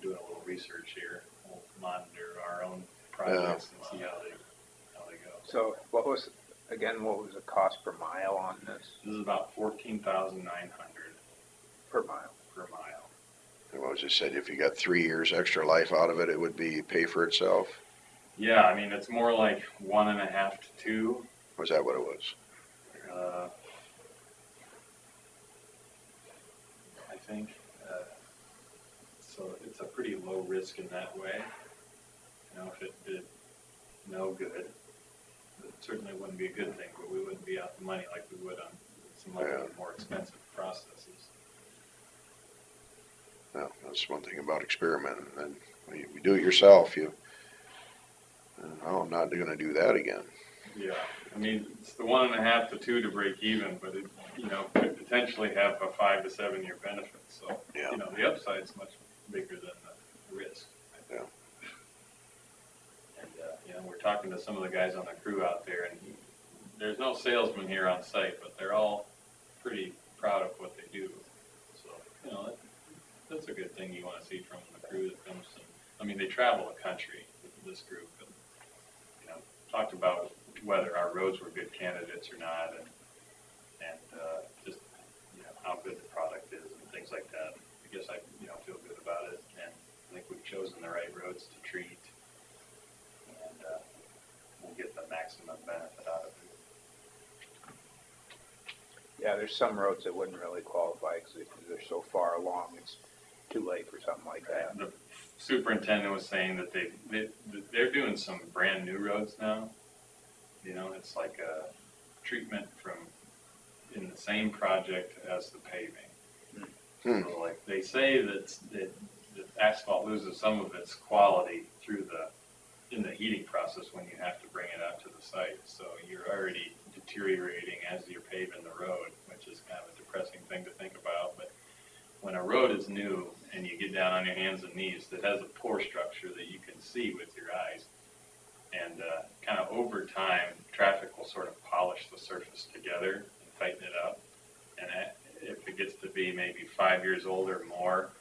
doing a little research here. We'll monitor our own projects and see how they go. So what was the cost per mile on this? This is about 14,900 Per mile. per mile. And what was it said, if you got 3 years extra life out of it, it would be pay for itself? Yeah, I mean, it's more like 1.5 to 2. Was that what it was? I think. So it's a pretty low risk in that way. If it did no good, it certainly wouldn't be a good thing, but we wouldn't be out the money like we would on some other more expensive processes. No, that's one thing about experimenting. And when you do it yourself, I'm not gonna do that again. Yeah, I mean, it's the 1.5 to 2 to break even, but it, could potentially have a 5 to 7 year benefit. So, Yeah. The upside's much bigger than the risk. Yeah. And, And we're talking to some of the guys on the crew out there, and there's no salesman here on site, but they're all pretty proud of what they do. So, you know, that's a good thing you want to see from the crew that comes. And, I mean, they travel the country with this group, and you know, talked about whether our roads were good candidates or not, and just you know how good the product is and things like that. I guess I feel good about it, and I think we've chosen the right roads to treat, and we'll get the maximum benefit out of it. Yeah, there's some roads that wouldn't really qualify because they're so far along, it's too late for something like that. The superintendent was saying that they're doing some brand new roads now. You know, it's like a treatment from in the same project as the paving. So like they say that asphalt loses some of its quality in the heating process when you have to bring it out to the site. So you're already deteriorating as you're paving the road, which is kind of a depressing thing to think about. But when a road is new and you get down on your hands and knees, that has a pore structure that you can see with your eyes. And kind of over time, traffic will sort of polish the surface together and tighten it up. And if it gets to be maybe 5 years old or more,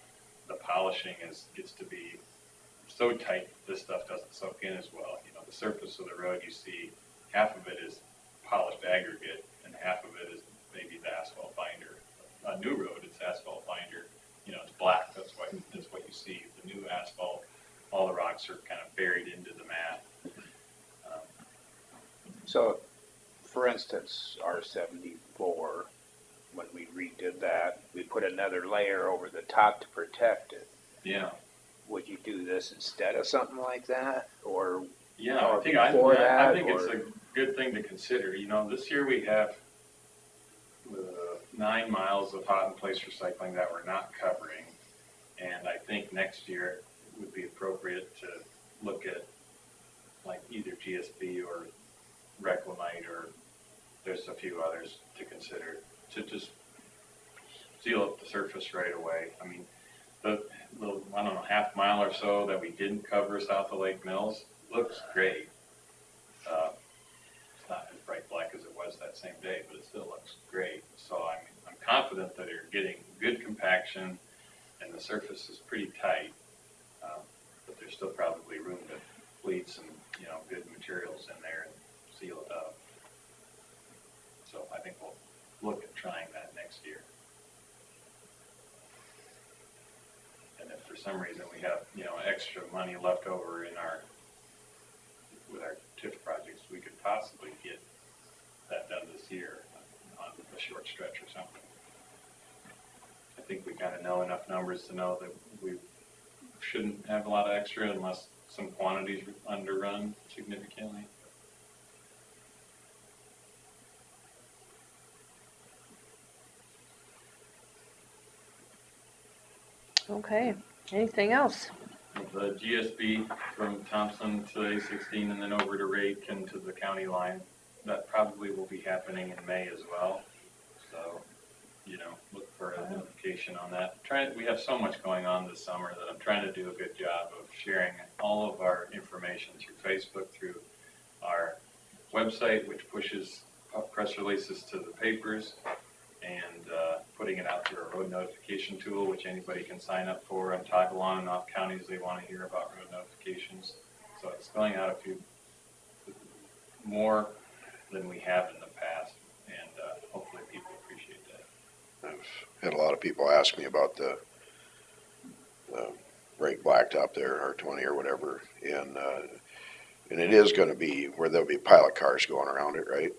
the polishing gets to be so tight this stuff doesn't soak in as well. You know, the surface of the road, you see half of it is polished aggregate and half of it is maybe the asphalt binder. A new road, it's asphalt binder. You know, it's black. That's what you see. The new asphalt, all the rocks are kind of buried into the mat. So, for instance, R-74, when we redid that, we put another layer over the top to protect it. Yeah. Would you do this instead of something like that, or? Yeah, Or I think before that, it's or- a good thing to consider. You know, this year we have 9 miles of hot in place recycling that we're not covering, and I think next year it would be appropriate to look at like either GSB or Reclamite, or there's a few others to consider to just seal up the surface right away. I mean, the little, I don't know, half mile or so that we didn't cover south of Lake Mills looks great. It's not as bright black as it was that same day, but it still looks great. So I'm confident that you're getting good compaction and the surface is pretty tight, but there's still probably room to bleed some, good materials in there and seal it up. So I think we'll look at trying that next year. And if for some reason we have, extra money left over with our TIF projects, we could possibly get that done this year on a short stretch or something. I think we kind of know enough numbers to know that we shouldn't have a lot of extra unless some quantities underrun significantly. Okay, anything else? The GSB from Thompson to A16 and then over to Raikin to the county line, that probably will be happening in May as well. So, look for a notification on that. We have so much going on this summer that I'm trying to do a good job of sharing all of our information through Facebook, through our website, which pushes press releases to the papers, and putting it out through our road notification tool, which anybody can sign up for and toggle on and off counties they want to hear about road notifications. So it's going out a few more than we have in the past, and hopefully people appreciate that. I've had a lot of people ask me about the break blacktop there, R20 or whatever, and it is going to be where there'll be pilot cars going around it, right?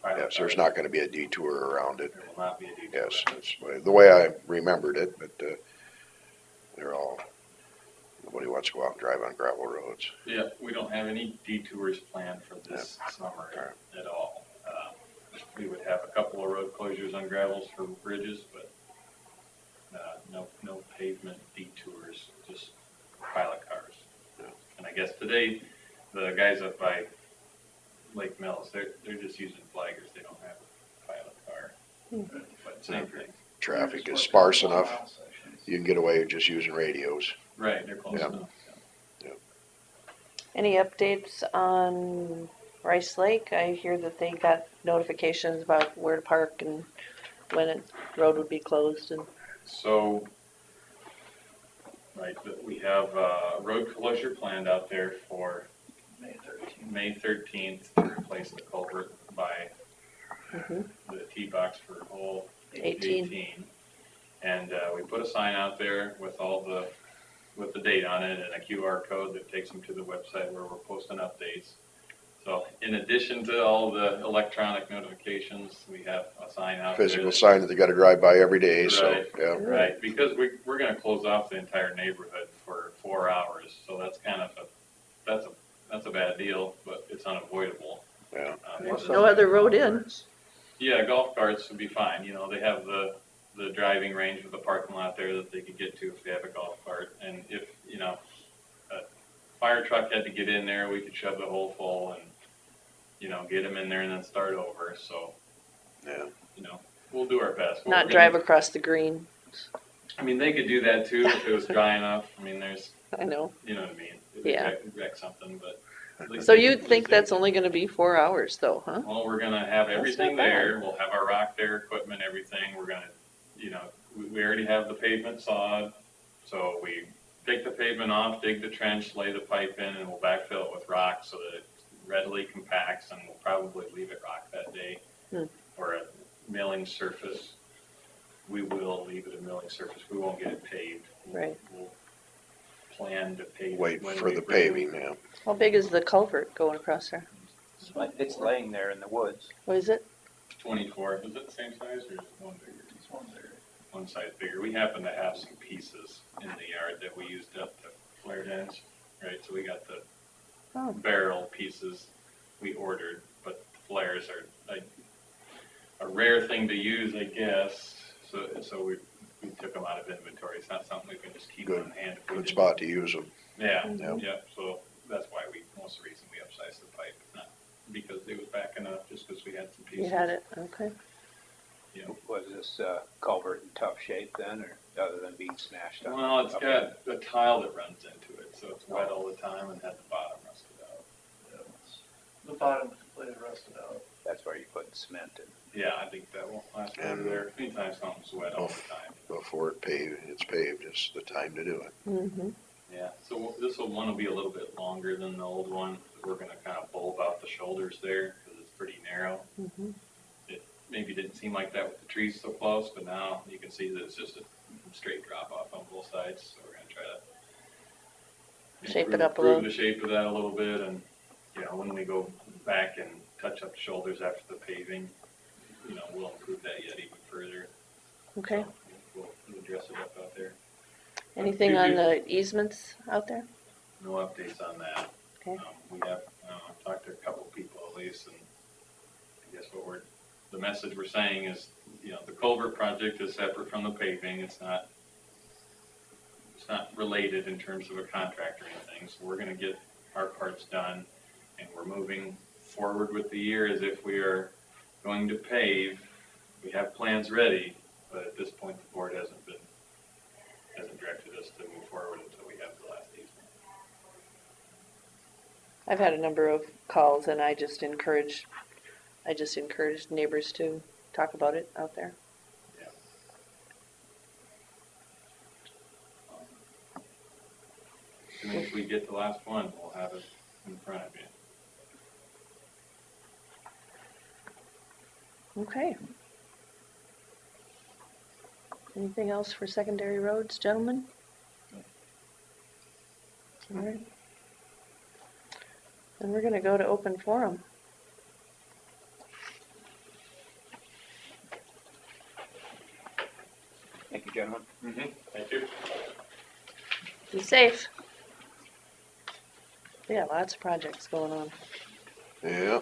Yes, there's not going to be a detour around it. There will not be a detour. Yes, that's the way I remembered it, but nobody wants to go out and drive on gravel roads. Yeah, we don't have any detours planned for this summer at all. We would have a couple of road closures on gravels for bridges, but no pavement detours, just pilot cars. Yeah. And I guess today, the guys up by Lake Mills, they're just using flaggers. They don't have a pilot car. But same thing. Traffic is sparse enough, you can get away with just using radios. Right, they're close Yeah. enough. Any updates on Rice Lake? I hear that they got notifications about where to park and when the road would be closed and, So, right, we have road closure planned out there for May 13th to replace the culvert by Mhm. the T-box for hole 18. 18. And we put a sign out there with with the date on it and a QR code that takes them to the website where we're posting updates. So in addition to all the electronic notifications, we have a sign out there. Physical sign that they gotta drive by every day, so, Right. yeah. Right, because we're gonna close off the entire neighborhood for 4 hours, so that's kind of that's a bad deal, but it's unavoidable. Yeah. there's no other road in. Yeah, golf carts would be fine, you know, they have the driving range with the parking lot there that they could get to if they have a golf cart, and if, you know, a fire truck had to get in there, we could shove the hole full and, you know, get them in there and then start over, so. Yeah. You know, we'll do our best. Not We're drive gonna- across the green. I mean, they could do that too if it was dry enough, I mean, there's, I know. you know what I mean? If they Yeah. wreck something, but. at least So they- you'd at least think they- that's only gonna be 4 hours though, huh? Well, we're gonna have That's everything not bad. there, we'll have our rock there, equipment, everything, we're gonna, you know, we already have the pavement sawed, so we take the pavement off, dig the trench, lay the pipe in, and we'll backfill it with rock so that it readily compacts, and we'll probably leave it rock that day. Hmm. Or a milling surface, we will leave it a milling surface, we won't get it paved. Right. We'll plan to pave. Wait when for we the really- paving, yeah. How big is the culvert going across there? It's laying there in the woods. What is it? 24, is it the same size or is it one bigger? It's one bigger. One size bigger. We happen to have some pieces in the yard that we used up the flared ends, right? So we got the Oh. barrel pieces we ordered, but the flares are like a rare thing to use, I guess. So we took them out of inventory. It's not something we can just keep Good. on hand. if we Good didn't- spot to use them. Yeah, Mhm. yeah, so that's why most of the reason we upsized the pipe, not because it was backing up, just because we had some pieces. You had it, okay. Yeah. Was this culvert in tough shape then, or other than being smashed up? Well, it's up got a tile that runs into it, so it's wet all the time and had the bottom rusted out. The bottom's completely rusted out. That's where you put cement in. Yeah, I think that will last And- over there. Anytime something's wet all the time. Before it's paved, it's the time to do it. Mm-hmm. Yeah, so this one will be a little bit longer than the old one. We're gonna kind of bulb out the shoulders there because it's pretty narrow. Mm-hmm. It maybe didn't seem like that with the trees so close, but now you can see that it's just a straight drop off on both sides. So we're gonna try to Shape it improve- up a little. improve the shape of that a little bit, and you know, when we go back and touch up the shoulders after the paving, you know, we'll improve that yet even further. Okay. So we'll dress it up out there. Anything on the easements out there? No updates on that. Okay. We have, talked to a couple people at least, and I guess the message we're saying is, you know, the culvert project is separate from the paving. It's not related in terms of a contract or anything. So we're gonna get our parts done, and we're moving forward with the year as if we are going to pave. We have plans ready, but at this point, the board hasn't directed us to move forward until we have the last easement. I've had a number of calls and I just encouraged neighbors to talk about it out there. As soon as we get the last one, we'll have it in front of you. Okay. Anything else for secondary roads, gentlemen? All right. Then we're gonna go to open forum. Thank you, gentlemen. Thank you. Be safe. We got lots of projects going on. Yeah.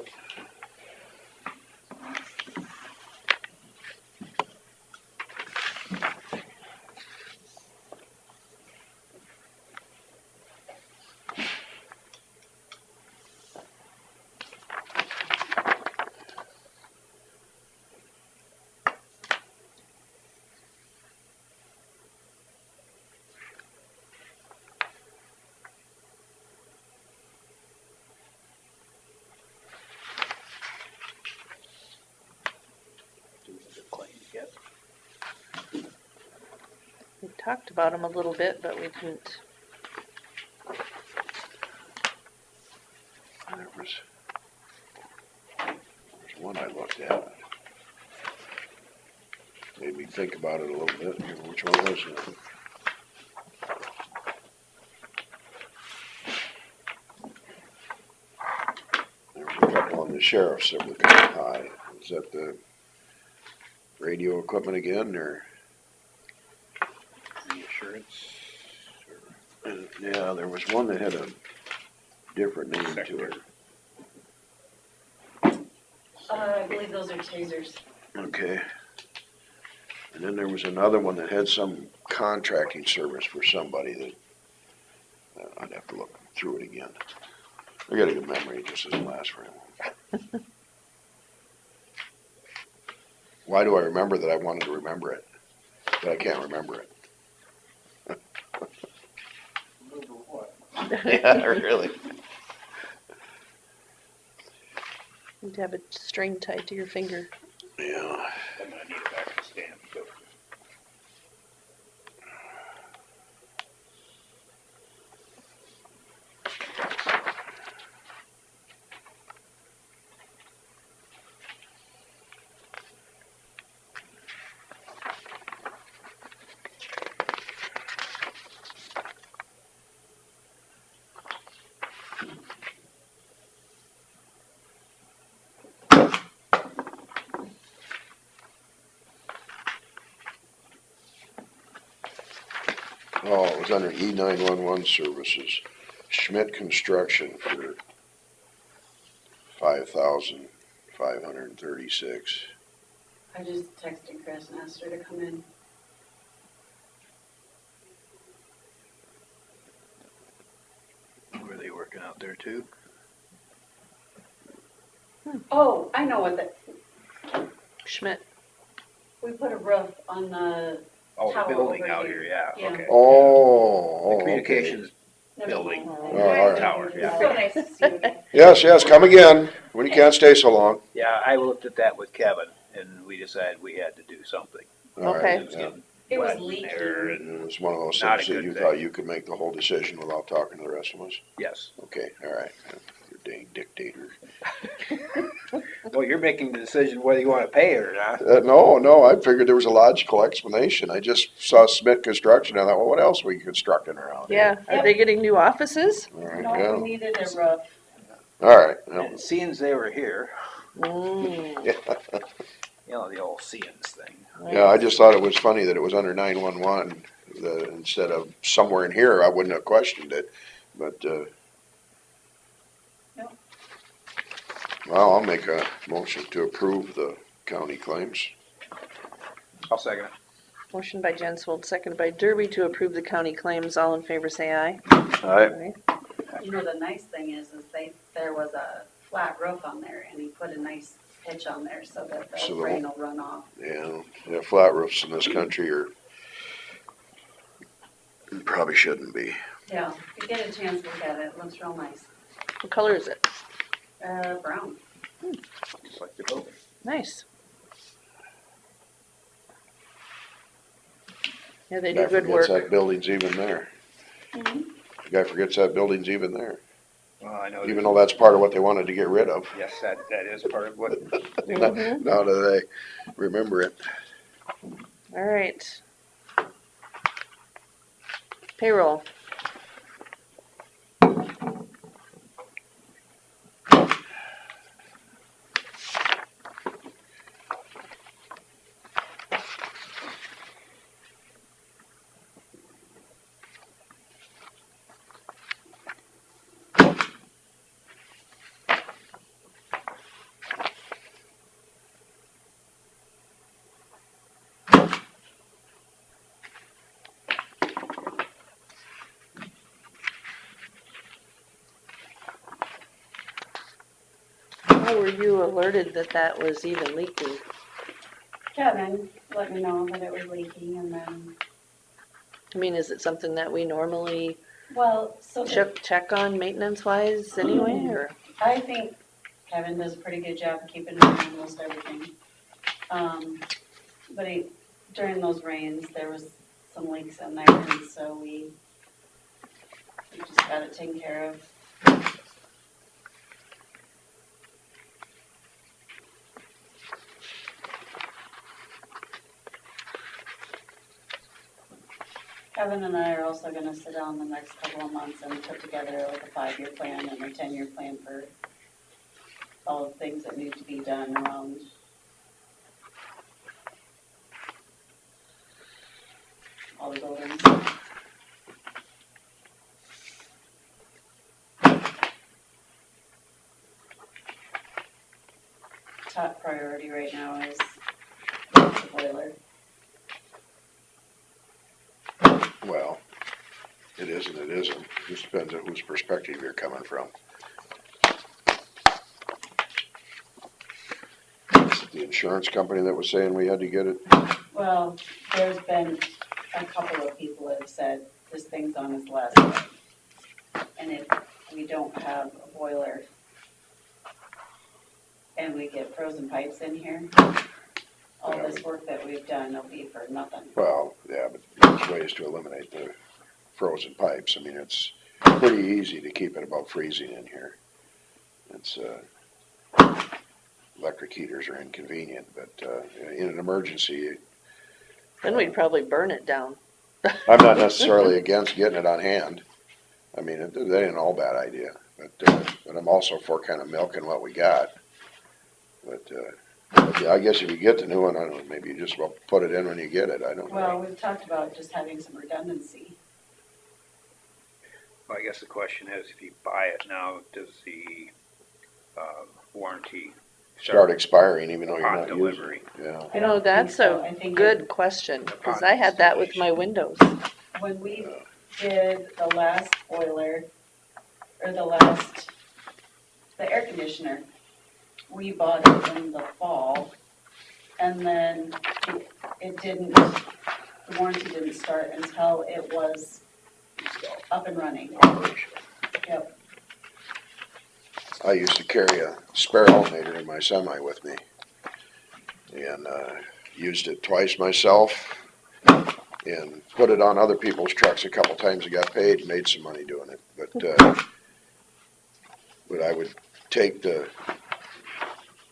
talked about them a little bit, but we didn't. There's one I looked at. Made me think about it a little bit. Which one was it? There was a couple on the sheriff's that were kind of high. Was that the radio equipment again, or? Reassurance. Yeah, there was one that had a different name to it. I believe those are tasers. Okay. And then there was another one that had some contracting service for somebody that, I'd have to look through it again. I got a good memory, it just doesn't last very long. Why do I remember that I wanted to remember it, but I can't remember it? Remember what? Yeah, really. You'd have a string tied to your finger. Yeah. I'm gonna need a backup stamp. So. Oh, it was under E911 services. Schmidt Construction for 5,536. I just texted Chris and asked her to come in. Were they working out there too? Oh, I know what that, Schmidt. we put a roof on the Oh, the Tower building over out here. here, yeah, Yeah. okay. Oh, The okay. communications Never building. mind. Oh, all right. Tower, It's yeah. so nice to see you again. Yes, yes, come again, when you can't stay so long. Yeah, I looked at that with Kevin, and we decided we had to do something. All right, Okay. It was yeah. getting It was wet in leaking. there, and It was one of those Not a things that good you thing. thought you could make the whole decision without talking to the rest of us? yes. Okay, all right. You dang dictator. Well, you're making the decision whether you want to pay it or not. No, I figured there was a logical explanation. I just saw Smith Construction, I thought, well, what else are we constructing around here? Yeah, are they getting new offices? All right, No, yeah. we needed a roof. All right, well, And seeing as they were here, Mm, yeah. you know, the old seeings thing. Yeah, I just thought it was funny that it was under 911, instead of somewhere in here, I wouldn't have questioned it, but, Yep. well, I'll make a motion to approve the county claims. I'll second it. Motion by Jensvold, seconded by Derby to approve the county claims. All in favor, say aye. All right. Aye. You know, the nice thing is there was a flat roof on there and he put a nice pitch on there so that So the the- rain will run off. Yeah, flat roofs in this country probably shouldn't be. Yeah, if you get a chance to look at it, it looks real nice. What color is it? Brown. Just like the building. Nice. Yeah, they Guy do good forgets work. that building's even there. Mhm. The guy forgets that building's even there, Well, I know. even though that's part of what they wanted to get rid of. Yes, that is part of what. Mhm. Now do they remember it? All right. Payroll. How were you alerted that that was even leaking? Kevin let me know that it was leaking and then, I mean, is it something that we normally well, so check on maintenance wise anyway, or? I think Kevin does a pretty good job of keeping an eye on most everything. But during those rains, there was some leaks in there, and so we just got it taken care of. Kevin and I are also gonna sit down the next couple of months and put together like a 5-year plan and a 10-year plan for all the things that need to be done around all the buildings. Top priority right now is the boiler. Well, it is and it isn't. Just depends on whose perspective you're coming from. Is it the insurance company that was saying we had to get it? Well, there's been a couple of people that have said this thing's on its last leg. And if we don't have a boiler and we get frozen pipes in here, all this work that we've done will be for nothing. Well, yeah, but there's ways to eliminate the frozen pipes. I mean, it's pretty easy to keep it above freezing in here. It's, electric heaters are inconvenient, but, in an emergency, Then we'd probably burn it down. I'm not necessarily against getting it on hand. I mean, that ain't all bad idea, but I'm also for kind of milking what we got. But yeah, I guess if you get the new one, I don't know, maybe you just well put it in when you get it, I don't Well, know. we've talked about just having some redundancy. Well, I guess the question is, if you buy it now, does the warranty Start expiring even though you're upon not using delivery? it, yeah. I You know, don't think that's so. a I think good question, because Upon I had that with installation. my windows. when we did the last boiler, or the air conditioner, we bought it in the fall, and then the warranty didn't start until it was up and running. Yep. I used to carry a spare alternator in my semi with me and used it twice myself and put it on other people's trucks a couple times. I got paid and made some money doing it. But I would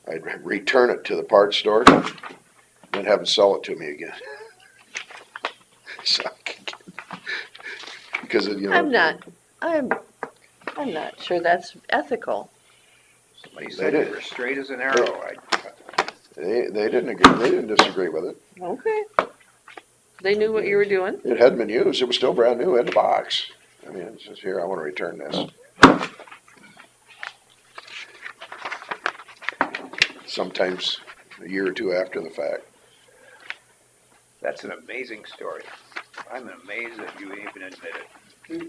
I'd return it to the parts store and have them sell it to me again. So, because you know. I'm not sure that's ethical. Somebody They said did. you were straight as an arrow. They didn't agree, they didn't disagree with it. Okay. They knew what you were doing. It hadn't been used, it was still brand new in the box. I mean, it says here, I wanna return this. Sometimes a year or two after the fact. That's an amazing story. I'm amazed that you even admit it. Video,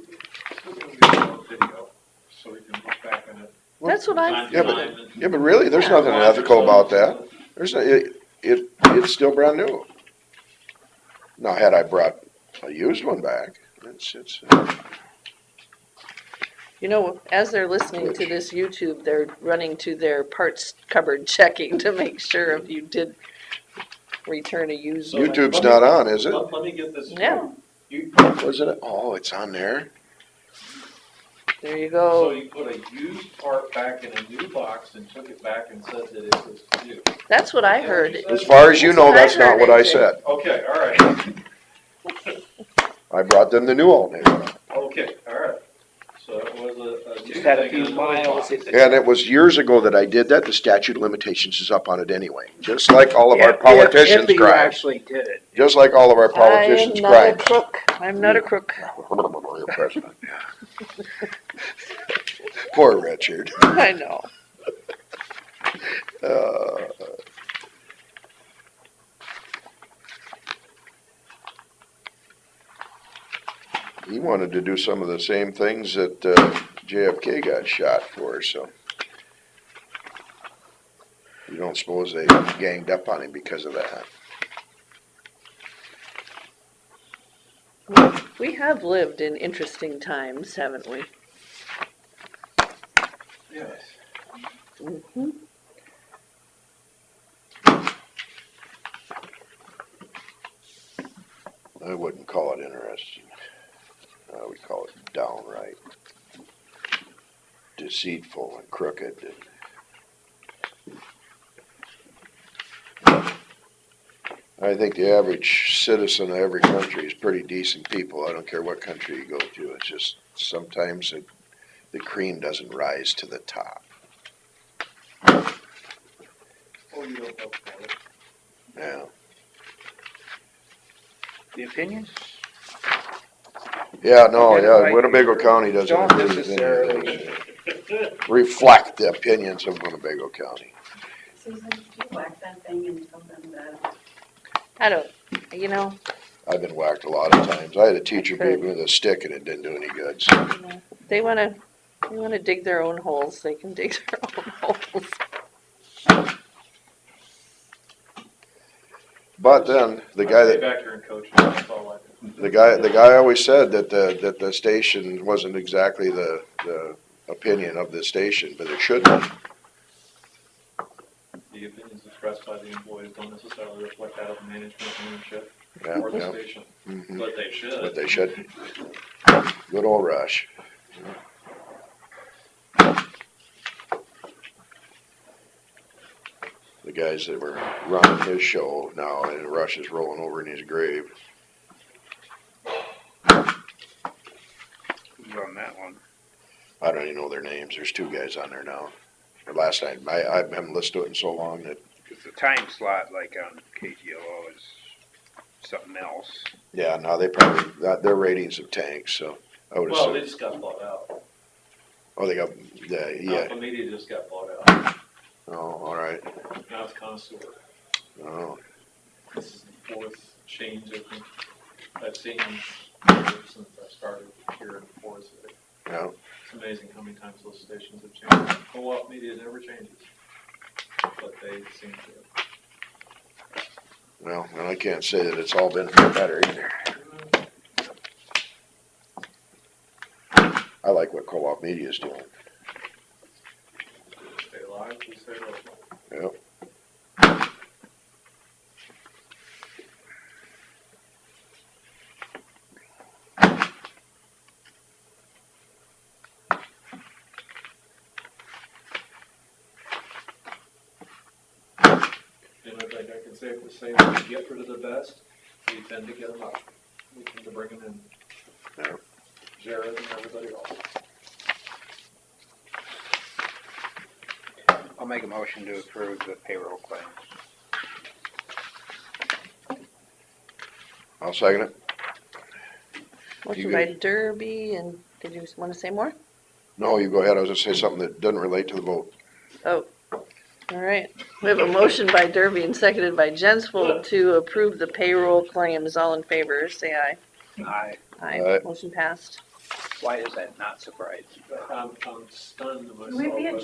so we can look back on it. That's what I'm, Time to Yeah, time and- Yeah, but really, there's nothing unethical about that. It's still brand new. Now, had I brought a used one back, it's, you know, as they're listening to this YouTube, they're running to their parts cupboard checking to make sure if you did return a used one. YouTube's not on, is it? Let me get this. straight. Yeah, You, Was it? Oh, it's on there. there you so go. you put a used part back in a new box and took it back and said that it was new. That's what I heard. As far as you know, that's not what I said. Okay, all right. I brought them the new alternator. Okay, all right. So it was a. Just new had a thing few in the little miles. box. And it was years ago that I did that. The statute of limitations is up on it anyway. Just like all of our If politicians' you crimes. actually did it. Just like all of our politicians' I am not a crimes. crook. I'm not a crook. Your president. Poor Richard. I know. He wanted to do some of the same things that JFK got shot for, so. You don't suppose they ganged up on him because of that? We have lived in interesting times, haven't we? Yes. Mhm. I wouldn't call it interesting. I would call it downright deceitful and crooked. I think the average citizen of every country is pretty decent people. I don't care what country you go to. It's just sometimes the cream doesn't rise to the top. Oh, you don't vote for it. Yeah. The opinions Yeah, no, Yeah, yeah, like- Winnebago County doesn't don't agree with any of necessarily, those. Reflect the opinions of Winnebago County. Susan, do you whack that thing and tell them that? I don't, you know, I've been whacked a lot of times. I had a teacher beat Good. me with a stick and it didn't do any good, so. they wanna dig their own holes, they can dig their own holes. But then, the guy Stay that, back here and coach, that's all I do. the guy always said that the station wasn't exactly the opinion of the station, but it should be. The opinions expressed by the employees don't necessarily reflect that of management, ownership, Yeah, or the yeah. station, Mhm. but they should. But they should. Good old Rush. The guys that were running his show now, and Rush is rolling over in his grave. who's on that one? I don't even know their names. There's two guys on there now. Or last night, I haven't listened to it in so long that, Because the time slot, like on KGLO, is something else. yeah, now they probably, their ratings have tanked, so I would Well, they assume. just got bought out. Oh, they got, yeah, Alpha Media just got bought out. oh, all right. Now it's Connoisseur. Oh, This is the fourth change I've seen since I started here in the forest. yeah. It's amazing how many times those stations have changed. Co-op media never changes, but they seem to. Well, and I can't say that it's all been for the better either. I like what Co-op Media is doing. Stay alive, we stay local. Yep. And I think I can safely say when we get rid of the best, we tend to get them up. We tend to bring them in. Yeah. Jared and everybody else. I'll make a motion to approve the payroll claims. I'll second it. Motion by Derby, and did you wanna say more? No, you go ahead. I was gonna say something that doesn't relate to the vote. Oh, all right. We have a motion by Derby and seconded by Jensvold to approve the payroll claims. All in favor, say aye. Aye. Aye, Aye. motion passed. Why is that not surprising? I'm stunned myself. Can we be by adjourned?